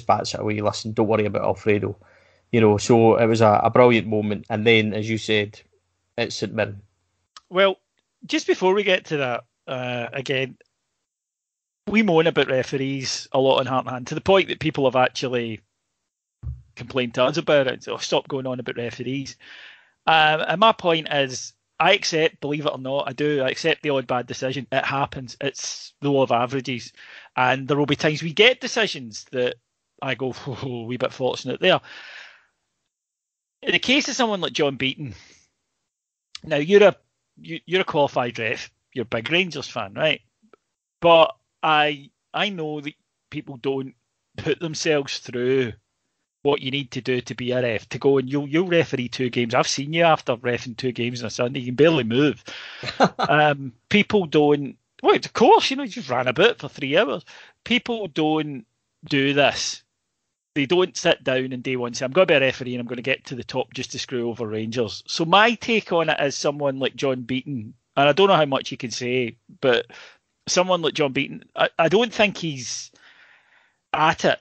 bats it away. Listen, don't worry about Alfredo. So it was a brilliant moment. And then, as you said, it's St Mirren. Well, just before we get to that, again, we moan about referees a lot on Heart and Hand, to the point that people have actually complained to us about it. So stop going on about referees. And my point is, I accept, believe it or not, I accept the odd bad decision. It happens. It's the law of averages. And there will be times we get decisions that I go, a wee bit fortunate there. In the case of someone like John Beaton, now you're a qualified ref, you're a big Rangers fan, right? But I know that people don't put themselves through what you need to do to be a ref, to go and you'll referee 2 games. I've seen you after reffing 2 games on a Sunday. You can barely move. People don't. Well, of course, you just ran about for 3 hours. People don't do this. They don't sit down and day one say, I'm going to be a referee and I'm going to get to the top just to screw over Rangers. So my take on it is someone like John Beaton, and I don't know how much you can say, but someone like John Beaton, I don't think he's at it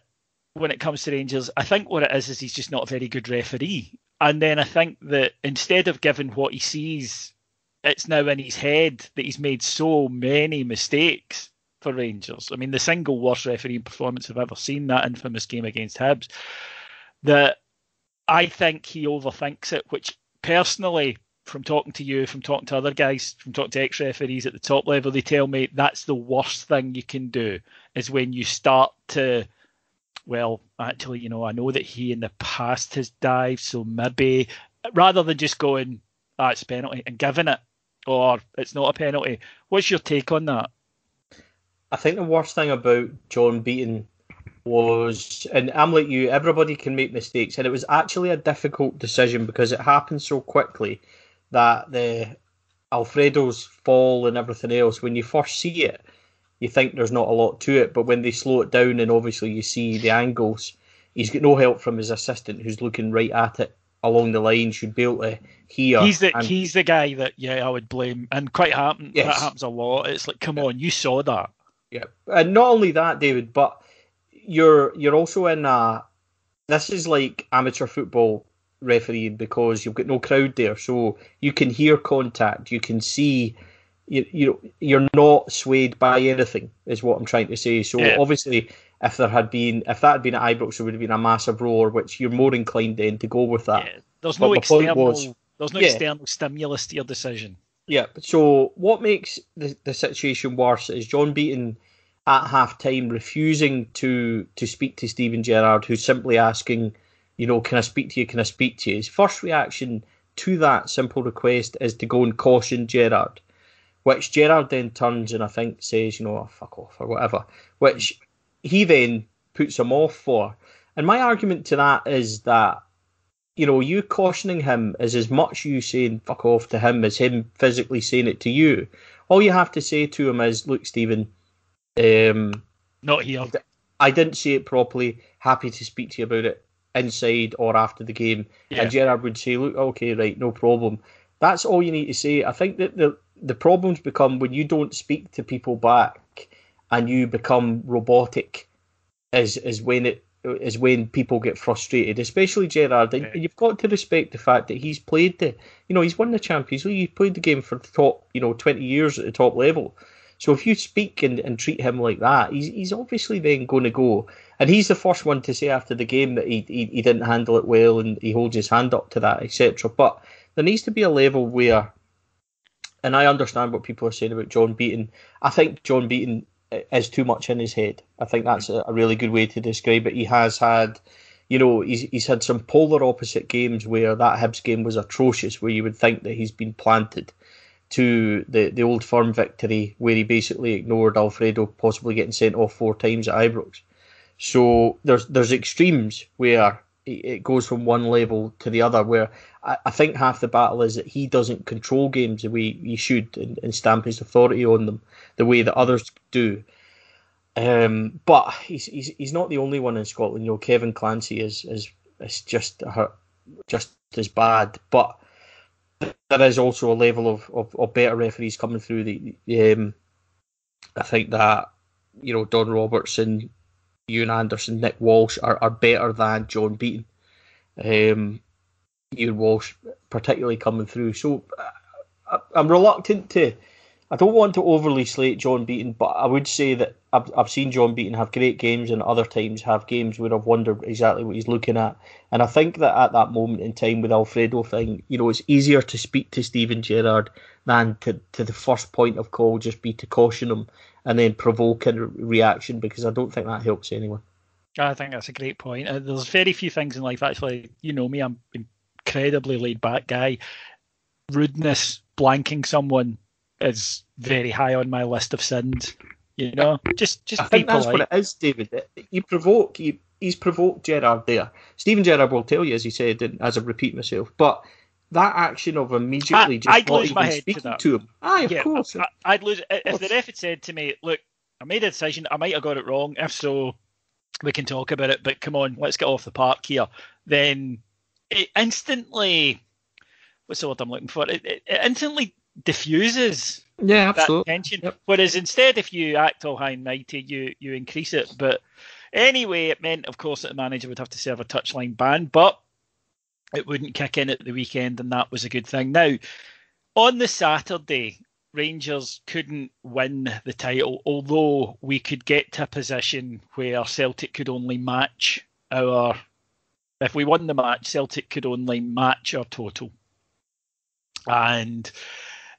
when it comes to Rangers, I think what it is he's just not a very good referee. And then I think that instead of giving what he sees, it's now in his head that he's made so many mistakes for Rangers. I mean, the single worst refereeing performance I've ever seen, that infamous game against Hibs, that I think he overthinks it, which personally, from talking to you, from talking to other guys, from talking to ex-referees at the top level, they tell me that's the worst thing you can do, is when you start to, well, actually, I know that he in the past has dived, so maybe, rather than just going, it's a penalty, and giving it, or it's not a penalty. What's your take on that? I think the worst thing about John Beaton was, and I'm like you, everybody can make mistakes, and it was actually a difficult decision because it happened so quickly that the Alfredo's fall and everything else, when you first see it, you think there's not a lot to it, but when they slow it down and obviously you see the angles, he's got no help from his assistant who's looking right at it along the line, should be able to hear. He's the guy that, I would blame, and quite happen. Yes. That happens a lot. It's like, come on, you saw that. Yeah, and not only that, David, but you're also in this is like amateur football refereeing because you've got no crowd there, so you can hear contact, you can see, you're not swayed by anything, is what I'm trying to say. So obviously, if that had been at Ibrox, there would have been a massive roar, which you're more inclined then to go with that. Yeah, there's no external stimulus to your decision. Yeah, so what makes the situation worse is John Beaton at half-time refusing to speak to Steven Gerrard, who's simply asking, can I speak to you, can I speak to you? His first reaction to that simple request is to go and caution Gerrard, which Gerrard then turns and I think says, fuck off or whatever, which he then puts him off for. And my argument to that is that, you cautioning him is as much you saying fuck off to him as him physically saying it to you. All you have to say to him is, look, Stephen, not here. I didn't say it properly. Happy to speak to you about it inside or after the game. Yeah. And Gerrard would say, look, okay, right, no problem. That's all you need to say. I think that the problems become when you don't speak to people back and you become robotic is when people get frustrated, especially Gerrard. And you've got to respect the fact that he's played he's won the Champions League. He's played the game for the top, 20 years at the top level. So if you speak and treat him like that, he's obviously then going to go. And he's the first one to say after the game that he didn't handle it well and he holds his hand up to that, etc. But there needs to be a level where, and I understand what people are saying about John Beaton. I think John Beaton is too much in his head. I think that's a really good way to describe it. He has had, he's had some polar opposite games where that Hibs game was atrocious, where you would think that he's been planted, to the Old Firm victory where he basically ignored Alfredo possibly getting sent off 4 times at Ibrox. So there's extremes where it goes from one level to the other, where I think half the battle is that he doesn't control games the way he should and stamp his authority on them the way that others do. But he's not the only one in Scotland. Kevin Clancy is just as bad, but there is also a level of better referees coming through. I think that Don Robertson, Ewan Anderson, Nick Walsh are better than John Beaton. Ewan Walsh particularly coming through. So I'm reluctant to. I don't want to overly slate John Beaton, but I would say that I've seen John Beaton have great games and other times have games where I've wondered exactly what he's looking at. And I think that at that moment in time with Alfredo thing, it's easier to speak to Steven Gerrard than to the first point of call just be to caution him and then provoke a reaction, because I don't think that helps anyone. I think that's a great point. There's very few things in life, actually, me, I'm an incredibly laid back guy. Rudeness, blanking someone is very high on my list of sins. Just I think that's what it is, David. He's provoked Gerrard there. Steven Gerrard will tell you, as he said, and as I repeat myself, but that action of immediately just not even speaking to him. Of course. I'd lose if the ref had said to me, look, I made a decision, I might have got it wrong. If so, we can talk about it, but come on, let's get off the park here. Then it instantly, what's the word I'm looking for? It instantly diffuses absolutely that tension. Yep. Whereas instead, if you act all high and mighty, you increase it. But Anyway, it meant, of course, that the manager would have to serve a touchline ban, but it wouldn't kick in at the weekend, and that was a good thing. Now, on the Saturday, Rangers couldn't win the title, although we could get to a position where Celtic could only match our... If we won the match, Celtic could only match our total. And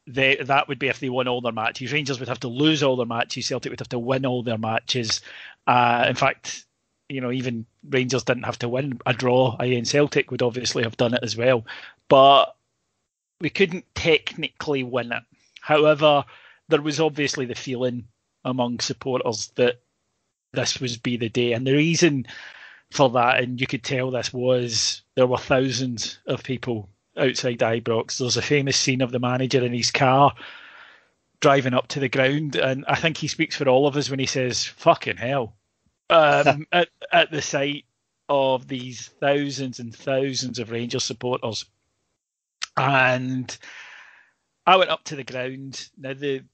that would be if they won all their matches. Rangers would have to lose all their matches. Celtic would have to win all their matches. In fact, even Rangers didn't have to win. A draw against Celtic would obviously have done it as well. But we couldn't technically win it. However, there was obviously the feeling among supporters that this would be the day. And the reason for that, and you could tell this, was there were thousands of people outside Ibrox. There's a famous scene of the manager in his car driving up to the ground, and I think he speaks for all of us when he says "fucking hell" at the sight of these thousands and thousands of Rangers supporters. And I went up to the ground. Now the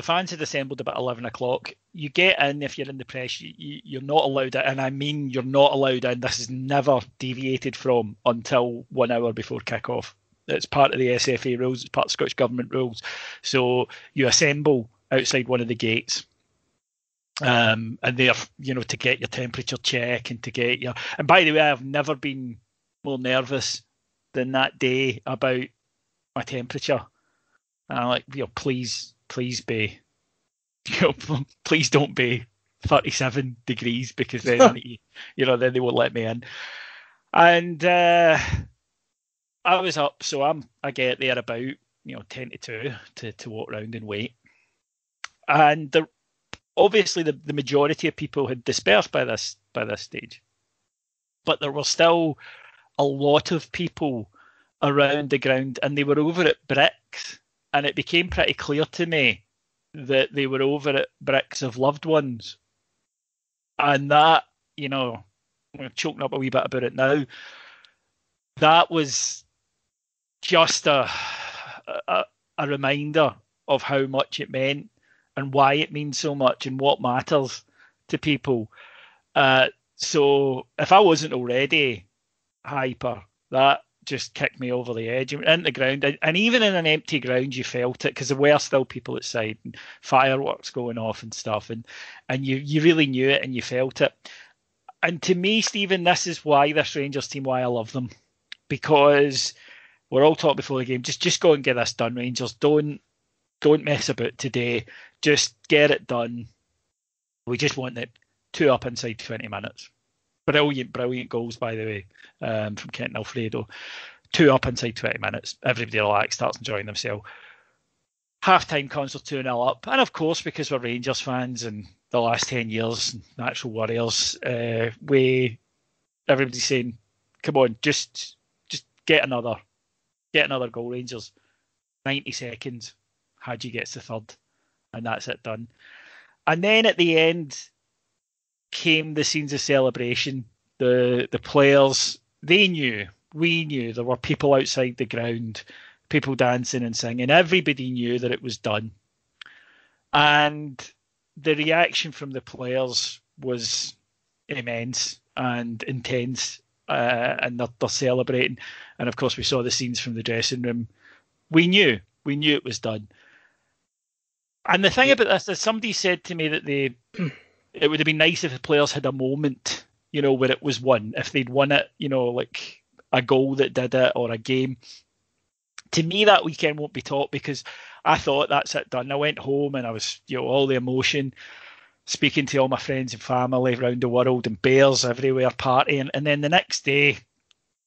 fans had assembled about 11 o'clock. You get in if you're in the press. You're not allowed in, and I mean you're not allowed in. This is never deviated from until 1 hour before kick-off. It's part of the SFA rules. It's part of Scottish Government rules. So you assemble outside one of the gates, and they're to get your temperature check and to get your. And by the way, I've never been more nervous than that day about my temperature. And I'm like, please be, please don't be 37 degrees, because then then they won't let me in. And I was up, so I get there about 10 to 2 to walk around and wait. And obviously the majority of people had dispersed by this stage, but there were still a lot of people around the ground, and they were over at bricks. And it became pretty clear to me that they were over at bricks of loved ones. And that, I'm choking up a wee bit about it now. That was just a reminder of how much it meant and why it means so much and what matters to people. So if I wasn't already hyper, that just kicked me over the edge into the ground. And even in an empty ground, you felt it, because there were still people outside and fireworks going off and stuff. And you really knew it and you felt it. And to me, Stephen, this is why this Rangers team, why I love them. Because we're all taught before the game, just go and get this done, Rangers. Don't mess about today. Just get it done. We just want it 2 up inside 20 minutes. Brilliant goals, by the way, from Kent and Alfredo. 2 up inside 20 minutes. Everybody relaxed, starts enjoying themselves. Half-time concert 2-0 up. And of course, because we're Rangers fans and the last 10 years, natural warriors, everybody's saying, come on, just get another goal, Rangers. 90 seconds, Hadji gets the third, and that's it done. And then at the end came the scenes of celebration. The players, they knew, we knew, there were people outside the ground, people dancing and singing. Everybody knew that it was done. And the reaction from the players was immense and intense, and they're celebrating. And of course, we saw the scenes from the dressing room. We knew it was done. And the thing about this is, somebody said to me that it would have been nice if the players had a moment, where it was won. If they'd won it, like a goal that did it or a game. To me, that weekend won't be taught, because I thought that's it done. I went home and I was, all the emotion, speaking to all my friends and family around the world, and bears everywhere partying. And then the next day,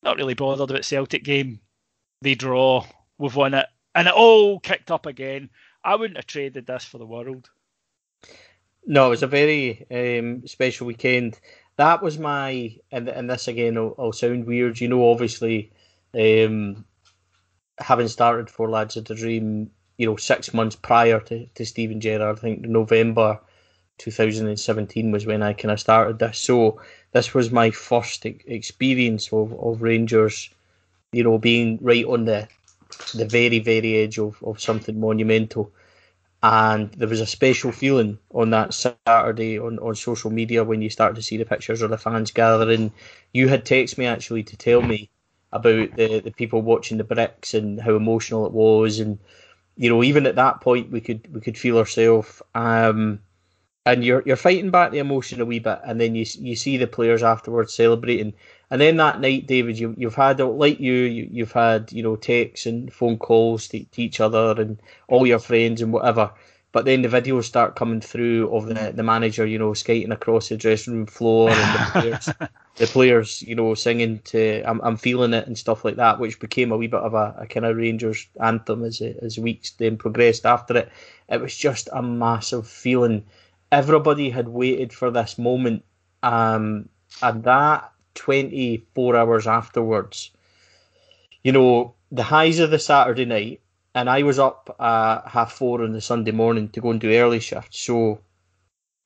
not really bothered about Celtic game. They draw, we've won it, and it all kicked up again. I wouldn't have traded this for the world. No, it was a very special weekend. That was my, and this again will sound weird, obviously, having started for Lads of the Dream, 6 months prior to Steven Gerrard. I think November 2017 was when I kind of started this. So this was my first experience of Rangers, being right on the very, very edge of something monumental. And there was a special feeling on that Saturday on social media when you started to see the pictures of the fans gathering. You had texted me actually to tell me about the people watching the bricks and how emotional it was, and even at that point we could feel ourselves. And you're fighting back the emotion a wee bit, and then you see the players afterwards celebrating. And then that night, David, you've had, like you've had texts and phone calls to each other and all your friends and whatever. But then the videos start coming through of the manager skating across the dressing room floor, and the players singing to I'm feeling it and stuff like that, which became a wee bit of a kind of Rangers anthem as weeks then progressed after it. It was just a massive feeling. Everybody had waited for this moment, and that 24 hours afterwards, the highs of the Saturday night, and I was up at 4:30 on the Sunday morning to go and do early shift. So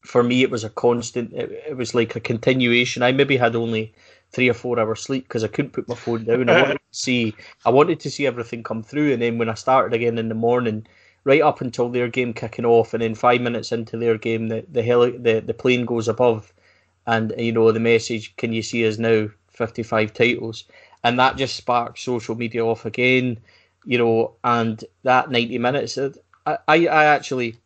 for me, it was a constant. It was like a continuation. I maybe had only 3 or 4 hours sleep because I couldn't put my phone down. I wanted to see everything come through, and then when I started again in the morning, right up until their game kicking off, and then 5 minutes into their game, the plane goes above, and the message, "Can you see us now? 55 titles," and that just sparked social media off again, and that 90 minutes. I actually,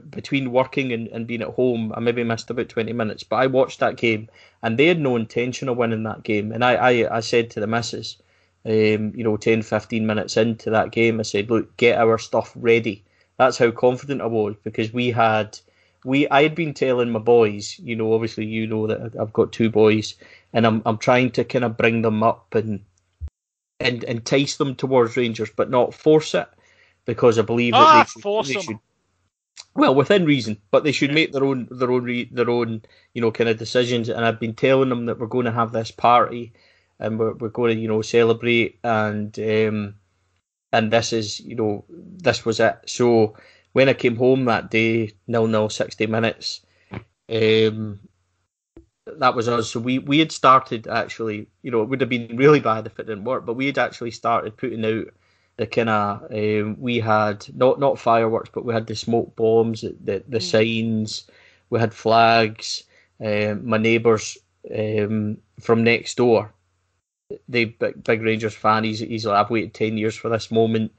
between working and being at home, I maybe missed about 20 minutes, but I watched that game, and they had no intention of winning that game, and I said to the missus, 10, 15 minutes into that game, I said, look, get our stuff ready. That's how confident I was, because I had been telling my boys, obviously that I've got 2 boys, and I'm trying to kind of bring them up and entice them towards Rangers, but not force it, because I believe that they should, well, within reason, but they should make their own kind of decisions. And I've been telling them that we're going to have this party, and we're going to celebrate, and this is this was it. So when I came home that day, 0-0, 60 minutes, that was us. So we had started, actually, it would have been really bad if it didn't work, but we had actually started putting out the kind of we had not fireworks, but we had the smoke bombs, the signs, we had flags. My neighbours from next door, the big Rangers fan, he's like, I've waited 10 years for this moment.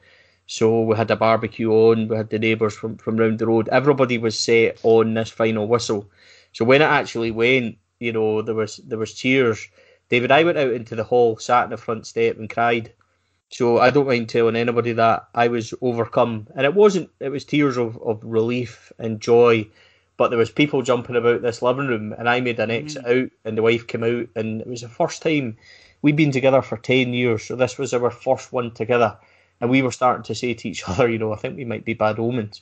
So we had a barbecue on, we had the neighbours from round the road. Everybody was set on this final whistle. So when it actually went, there was cheers. David, I went out into the hall, sat in the front step and cried. So I don't mind telling anybody that I was overcome. And it was tears of relief and joy, but there was people jumping about this living room, and I made an exit out, and the wife came out, and it was the first time. We'd been together for 10 years, so this was our first one together. And we were starting to say to each other, I think we might be bad omens.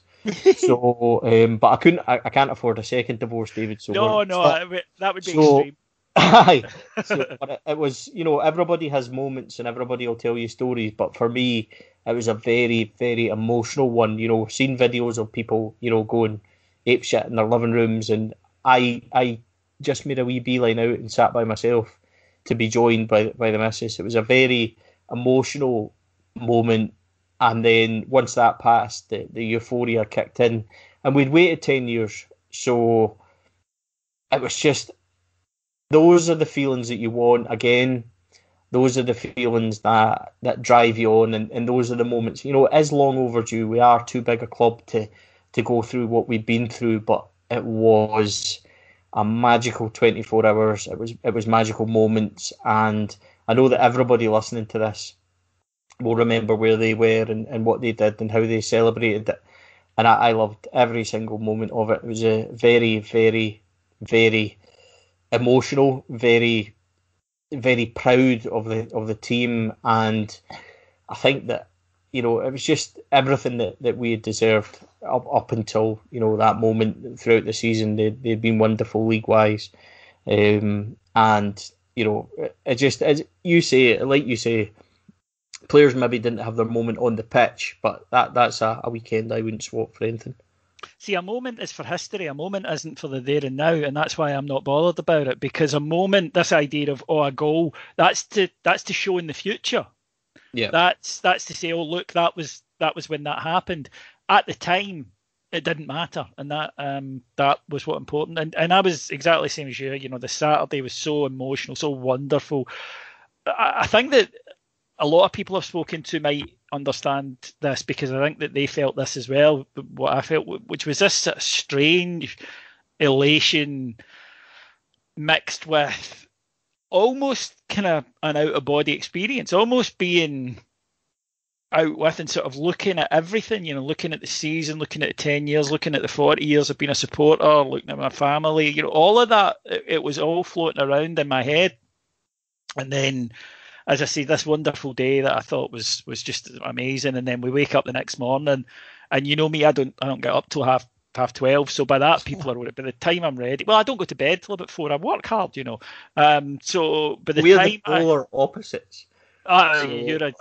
So, but I can't afford a second divorce, David. So that would be extreme. Aye. So, but it was, everybody has moments and everybody will tell you stories. But for me, it was a very, very emotional one. Seeing videos of people, going apeshit in their living rooms, and I just made a wee beeline out and sat by myself to be joined by the missus. It was a very emotional moment, and then once that passed, the euphoria kicked in, and we'd waited 10 years, so it was just, those are the feelings that you want again. Those are the feelings that drive you on, and those are the moments. It is long overdue. We are too big a club to go through what we've been through, but it was a magical 24 hours. It was magical moments, and I know that everybody listening to this will remember where they were and what they did and how they celebrated it. And I loved every single moment of it. It was a very, very, very emotional, very, very proud of the team, and I think that it was just everything that we had deserved up until that moment throughout the season. They'd been wonderful league wise, and it just, as you say, like you say, players maybe didn't have their moment on the pitch, but that's a weekend I wouldn't swap for anything. See, a moment is for history. A moment isn't for the there and now, and that's why I'm not bothered about it. Because a moment, this idea of a goal, that's to show in the future. Yeah, that's to say, oh look, that was when that happened. At the time, it didn't matter, and that was what important. And I was exactly the same as you. You know, the Saturday was so emotional, so wonderful. I think that a lot of people I've spoken to might understand this, because I think that they felt this as well. What I felt, which was this sort of strange elation mixed with almost kind of an out of body experience, almost being out with and sort of looking at everything, you know, looking at the season, looking at the 10 years, looking at the 40 years of being a supporter, looking at my family, you know, all of that, it was all floating around in my head. And then, as I say, this wonderful day that I thought was just amazing. And then we wake up the next morning, and you know me, I don't get up till half 12. So by that, people are by the time I'm ready. Well, I don't go to bed till about 4. I work hard, you know. So by the we're time the polar opposites. You're a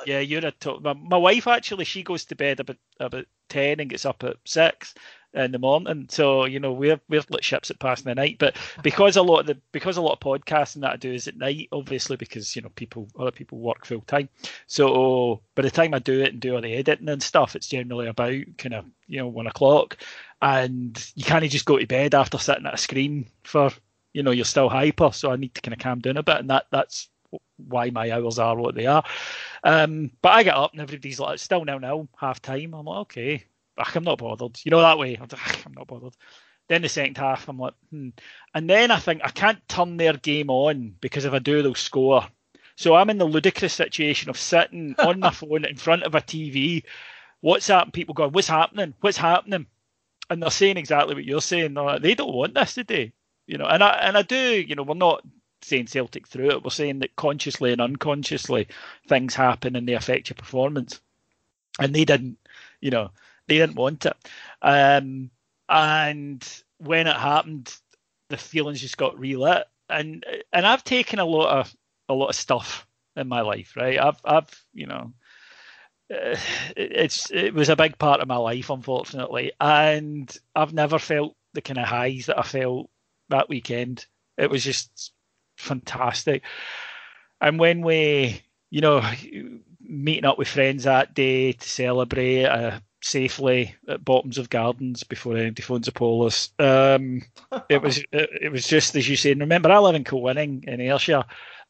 my wife actually, she goes to bed about 10 and gets up at 6 in the morning. So you know we're lit ships at past the night. But because a lot of podcasting that I do is at night, obviously, because you know other people work full time. So by the time I do it and do all the editing and stuff, it's generally about kind of 1 o'clock, and you can't just go to bed after sitting at a screen for you're still hyper. So I need to kind of calm down a bit, and that's why my hours are what they are. But I get up and everybody's like, it's still 0-0, half time. I'm like, okay, I'm not bothered. That way. I'm not bothered. Then the second half, I'm like, And then I think I can't turn their game on, because if I do, they'll score. So I'm in the ludicrous situation of sitting on my phone in front of a TV, WhatsApp people going, what's happening? What's happening? And they're saying exactly what you're saying. They're like, they don't want this today. And I do, we're not saying Celtic through it. We're saying that consciously and unconsciously things happen and they affect your performance. And they didn't, they didn't want it. And when it happened, the feelings just got relit. And I've taken a lot of stuff in my life, right? I've it was a big part of my life, unfortunately, and I've never felt the kind of highs that I felt that weekend. It was just fantastic. And when we, meeting up with friends that day to celebrate safely at Bottoms of Gardens before anybody phones the police, it was just as you say. And remember, I live in Kilwinning in Ayrshire.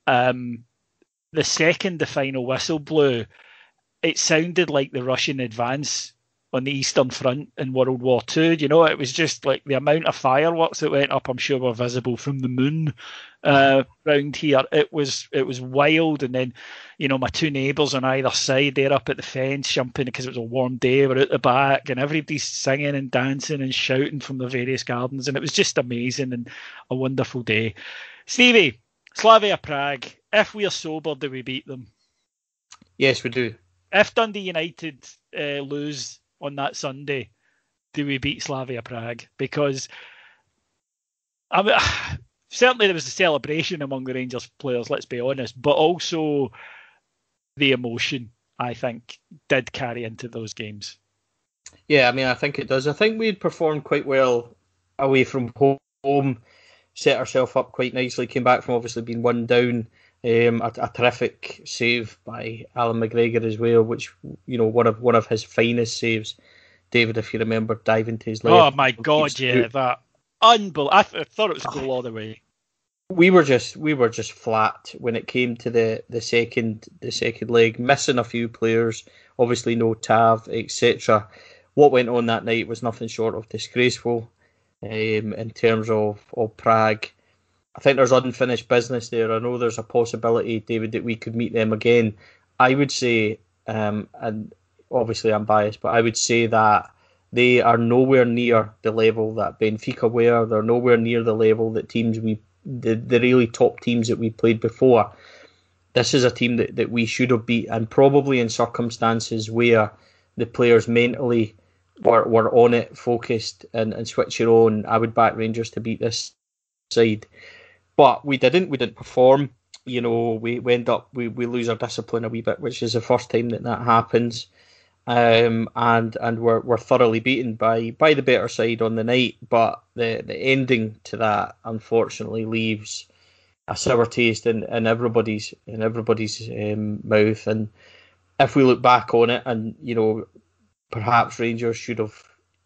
The second the final whistle blew, it sounded like the Russian advance on the Eastern Front in World War II. It was just like the amount of fireworks that went up, I'm sure were visible from the moon round here. It was wild. And then, my two neighbours on either side, they're up at the fence jumping because it was a warm day. We're at the back and everybody's singing and dancing and shouting from the various gardens. And it was just amazing and a wonderful day. Stevie, Slavia Prague, if we are sober, do we beat them? Yes, we do. If Dundee United lose on that Sunday, do we beat Slavia Prague? Because certainly there was a celebration among the Rangers players, let's be honest, but also the emotion, I think, did carry into those games. Yeah, I think it does. I think we'd performed quite well away from home, set ourselves up quite nicely, came back from obviously being 1 down. A terrific save by Alan McGregor as well, which one of his finest saves. David, if you remember, diving to his left. Oh my God, yeah, that unbelievable! I thought it was a goal all the way. We were just flat when it came to the second leg, missing a few players, obviously no Tav, etc. What went on that night was nothing short of disgraceful. In terms of Prague. I think there's unfinished business there. I know there's a possibility, David, that we could meet them again. I would say, and obviously I'm biased, but I would say that they are nowhere near the level that Benfica were. They're nowhere near the level that the really top teams that we played before. This is a team that we should have beat, and probably in circumstances where the players mentally were on it, focused and switching on, I would back Rangers to beat this side. But we didn't perform. We end up we lose our discipline a wee bit, which is the first time that happens. And we're thoroughly beaten by the better side on the night. But the ending to that unfortunately leaves a sour taste in everybody's mouth. And if we look back on it, and perhaps Rangers should have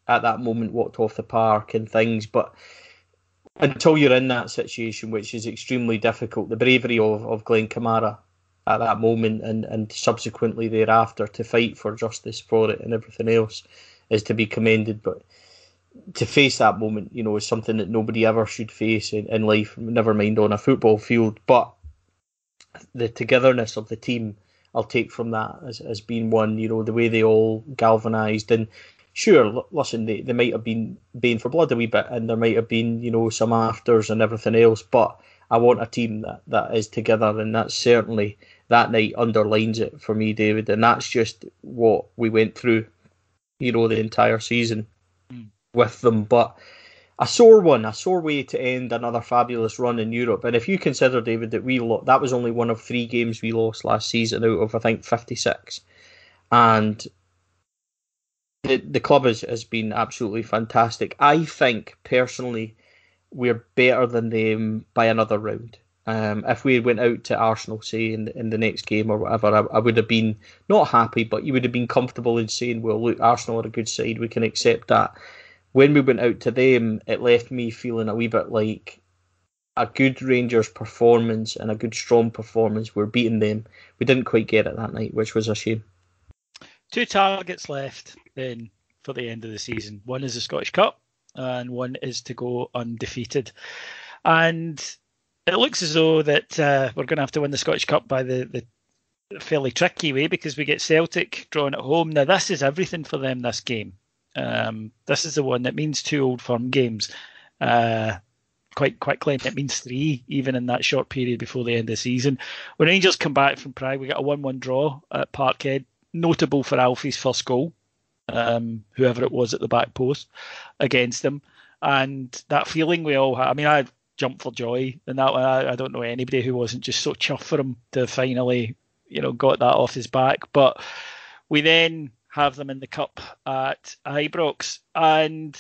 at that moment walked off the park and things, but until you're in that situation, which is extremely difficult, the bravery of Glenn Kamara at that moment and subsequently thereafter to fight for justice for it and everything else is to be commended. But to face that moment, is something that nobody ever should face in life, never mind on a football field. But the togetherness of the team, I'll take from that as being one, the way they all galvanised. And sure, listen, they might have been baying for blood a wee bit, and there might have been, some afters and everything else, but I want a team that is together, and that's certainly, that night underlines it for me, David, and that's just what we went through, the entire season with them. But a sore way to end another fabulous run in Europe. And if you consider, David, that that was only one of 3 games we lost last season out of, I think, 56. And the club has been absolutely fantastic. I think, personally, we're better than them by another round. If we went out to Arsenal, say, in the next game or whatever, I would have been not happy, but you would have been comfortable in saying, well, look, Arsenal are a good side, we can accept that. When we went out to them, it left me feeling a wee bit like a good Rangers performance and a good strong performance. We're beating them. We didn't quite get it that night, which was a shame. 2 targets left then for the end of the season. One is the Scottish Cup and one is to go undefeated. And it looks as though that we're going to have to win the Scottish Cup by the fairly tricky way, because we get Celtic drawn at home. Now, this is everything for them, this game. This is the one that means 2 Old Firm games quite quickly, and it means 3 even in that short period before the end of the season. When Rangers come back from Prague, we got a 1-1 draw at Parkhead, notable for Alfie's first goal, whoever it was at the back post, against them. And that feeling we all had, I jumped for joy in that one. I don't know anybody who wasn't just so chuffed for him to finally, got that off his back. But we then have them in the cup at Ibrox, and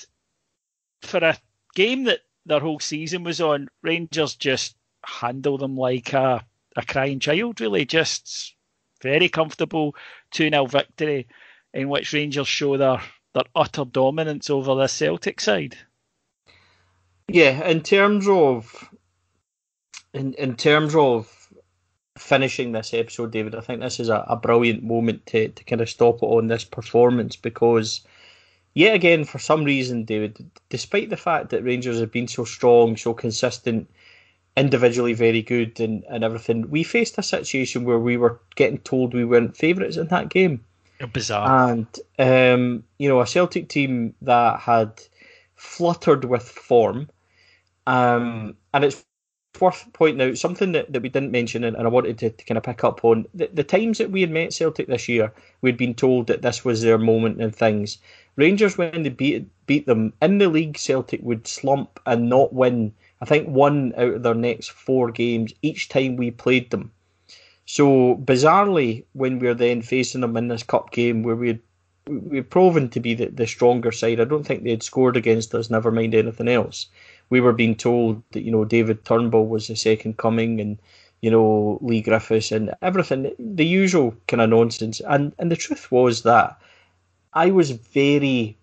for a game that their whole season was on, Rangers just handle them like a crying child, really. Just very comfortable 2-0 victory in which Rangers show their utter dominance over the Celtic side. Yeah, in terms of finishing this episode, David, I think this is a brilliant moment to kind of stop it on this performance, because yet again, for some reason, David, despite the fact that Rangers have been so strong, so consistent, individually very good and everything, we faced a situation where we were getting told we weren't favourites in that game. Bizarre. And, a Celtic team that had fluttered with form, and it's worth pointing out something that we didn't mention, and I wanted to kind of pick up on. The times that we had met Celtic this year, we'd been told that this was their moment and things. Rangers, when they beat them in the league, Celtic would slump and not win, I think, 1 out of their next 4 games each time we played them. So bizarrely, when we're then facing them in this cup game where we'd proven to be the stronger side, I don't think they had scored against us, never mind anything else. We were being told that, David Turnbull was the second coming, and, Lee Griffiths and everything, the usual kind of nonsense. And the truth was that I was very,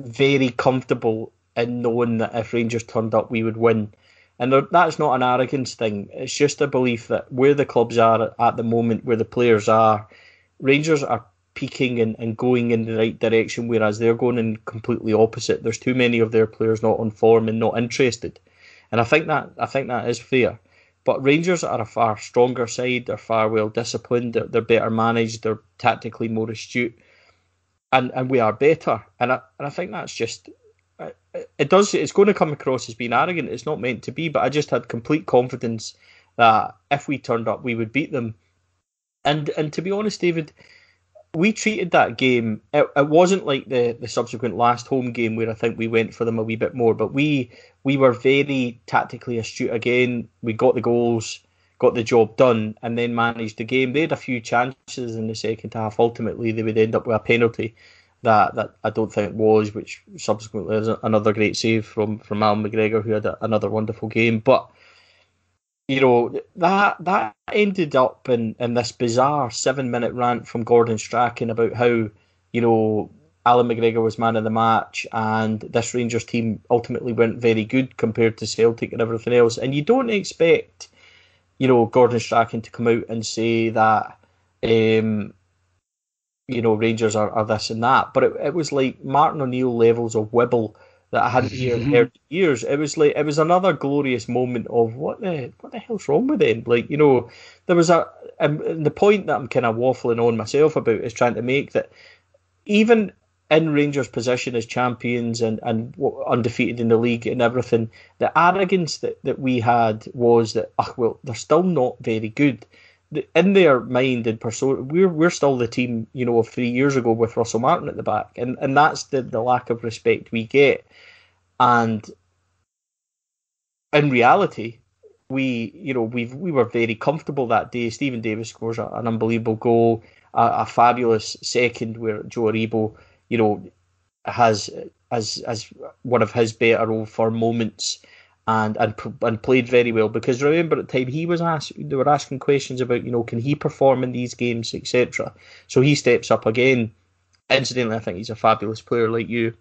very comfortable in knowing that if Rangers turned up, we would win. And that's not an arrogance thing. It's just a belief that where the clubs are at the moment, where the players are, Rangers are peaking and going in the right direction, whereas they're going in completely opposite. There's too many of their players not on form and not interested, and I think that is fair. But Rangers are a far stronger side. They're far well disciplined. They're better managed. They're tactically more astute, and we are better. And I think that's just it's going to come across as being arrogant. It's not meant to be, but I just had complete confidence that if we turned up, we would beat them. And to be honest, David, we treated that game, it wasn't like the subsequent last home game where I think we went for them a wee bit more, but we were very tactically astute again. We got the goals, got the job done, and then managed the game. They had a few chances in the second half. Ultimately, they would end up with a penalty that I don't think was, which subsequently is another great save from Alan McGregor, who had another wonderful game. But that ended up in this bizarre 7-minute rant from Gordon Strachan about how, Alan McGregor was man of the match, and this Rangers team ultimately weren't very good compared to Celtic and everything else. And you don't expect, Gordon Strachan to come out and say that, Rangers are this and that. But it was like Martin O'Neill levels of wibble that I hadn't heard in years. It was another glorious moment of what the hell's wrong with them? There was and the point that I'm kind of waffling on myself about is trying to make that even in Rangers' position as champions and undefeated in the league and everything, the arrogance that we had was that, they're still not very good. In their mind and persona, we're still the team, of 3 years ago with Russell Martin at the back, and that's the lack of respect we get. And in reality, we were very comfortable that day. Stephen Davis scores an unbelievable goal, a fabulous second where Joe Aribo, has as one of his better Old Firm moments. And played very well, because remember at the time they were asking questions about, can he perform in these games, etc. So he steps up again. Incidentally, I think he's a fabulous player like you.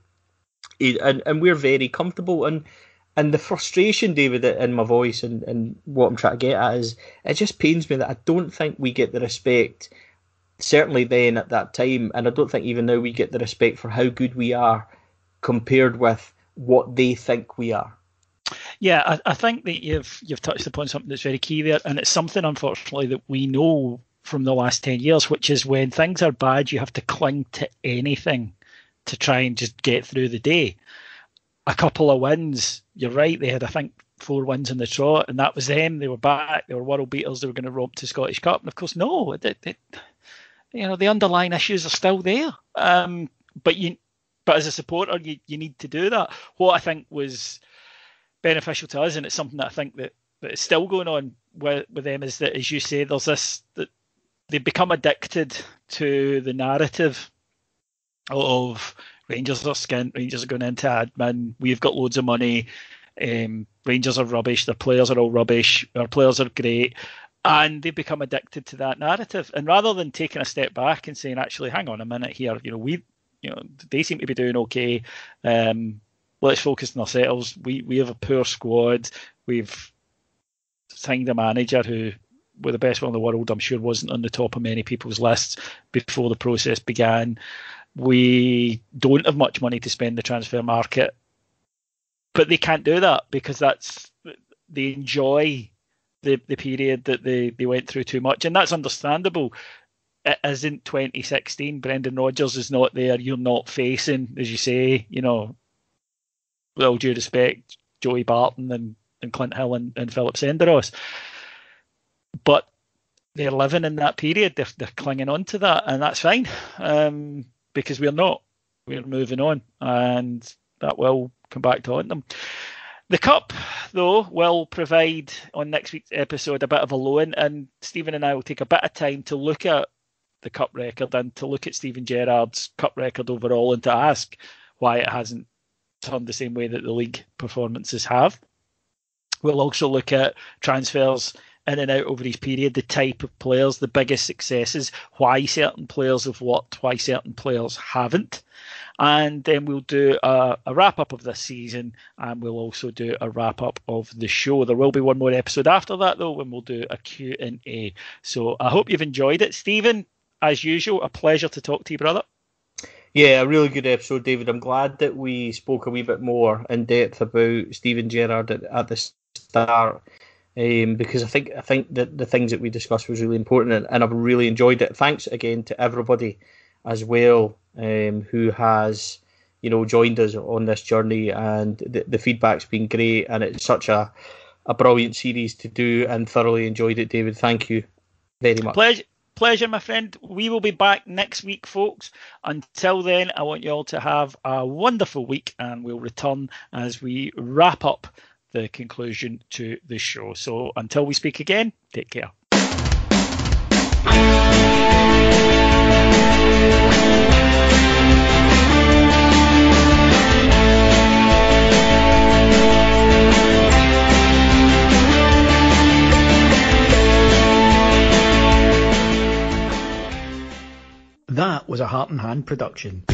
And we're very comfortable. And the frustration, David, in my voice and what I'm trying to get at is, it just pains me that I don't think we get the respect, certainly then at that time, and I don't think even now we get the respect for how good we are compared with what they think we are. Yeah, I think that you've touched upon something that's very key there, and it's something, unfortunately, that we know from the last 10 years, which is when things are bad, you have to cling to anything to try and just get through the day. A couple of wins, you're right, they had, I think, 4 wins in the trot, and that was them. They were back, they were world beaters, they were going to romp to Scottish Cup, and of course, no, the underlying issues are still there. But as a supporter, you need to do that. What I think was beneficial to us, and it's something that I think that is still going on with them, is that, as you say, there's this, that they become addicted to the narrative of Rangers are skint, Rangers are going into admin, we've got loads of money, Rangers are rubbish, their players are all rubbish, our players are great, and they become addicted to that narrative. And rather than taking a step back and saying, actually, hang on a minute here, they seem to be doing okay. Let's focus on ourselves. We have a poor squad. We've signed a manager who, with the best one in the world, I'm sure wasn't on the top of many people's lists before the process began. We don't have much money to spend in the transfer market, but they can't do that because they enjoy the period that they went through too much, and that's understandable. As in 2016, Brendan Rodgers is not there. You're not facing, as you say, with all due respect, Joey Barton and Clint Hill and Philip Senderos. But they're living in that period. They're clinging on to that, and that's fine, because we're not. We're moving on, and that will come back to haunt them. The Cup, though, will provide, on next week's episode, a bit of a loan, and Stephen and I will take a bit of time to look at the Cup record and to look at Steven Gerrard's Cup record overall, and to ask why it hasn't turned the same way that the league performances have. We'll also look at transfers in and out over his period, the type of players, the biggest successes, why certain players have worked, why certain players haven't. And then we'll do a wrap-up of this season, and we'll also do a wrap-up of the show. There will be one more episode after that, though, when we'll do a Q&A. So I hope you've enjoyed it. Stephen, as usual, a pleasure to talk to you, brother. Yeah, a really good episode, David. I'm glad that we spoke a wee bit more in depth about Steven Gerrard at the start, because I think that the things that we discussed was really important, and I've really enjoyed it. Thanks again to everybody as well who has joined us on this journey, and the feedback's been great, and it's such a brilliant series to do, and thoroughly enjoyed it, David. Thank you very much. Pleasure, my friend. We will be back next week, folks. Until then, I want you all to have a wonderful week, and we'll return as we wrap up the conclusion to the show. So until we speak again, take care. That was a Heart and Hand production.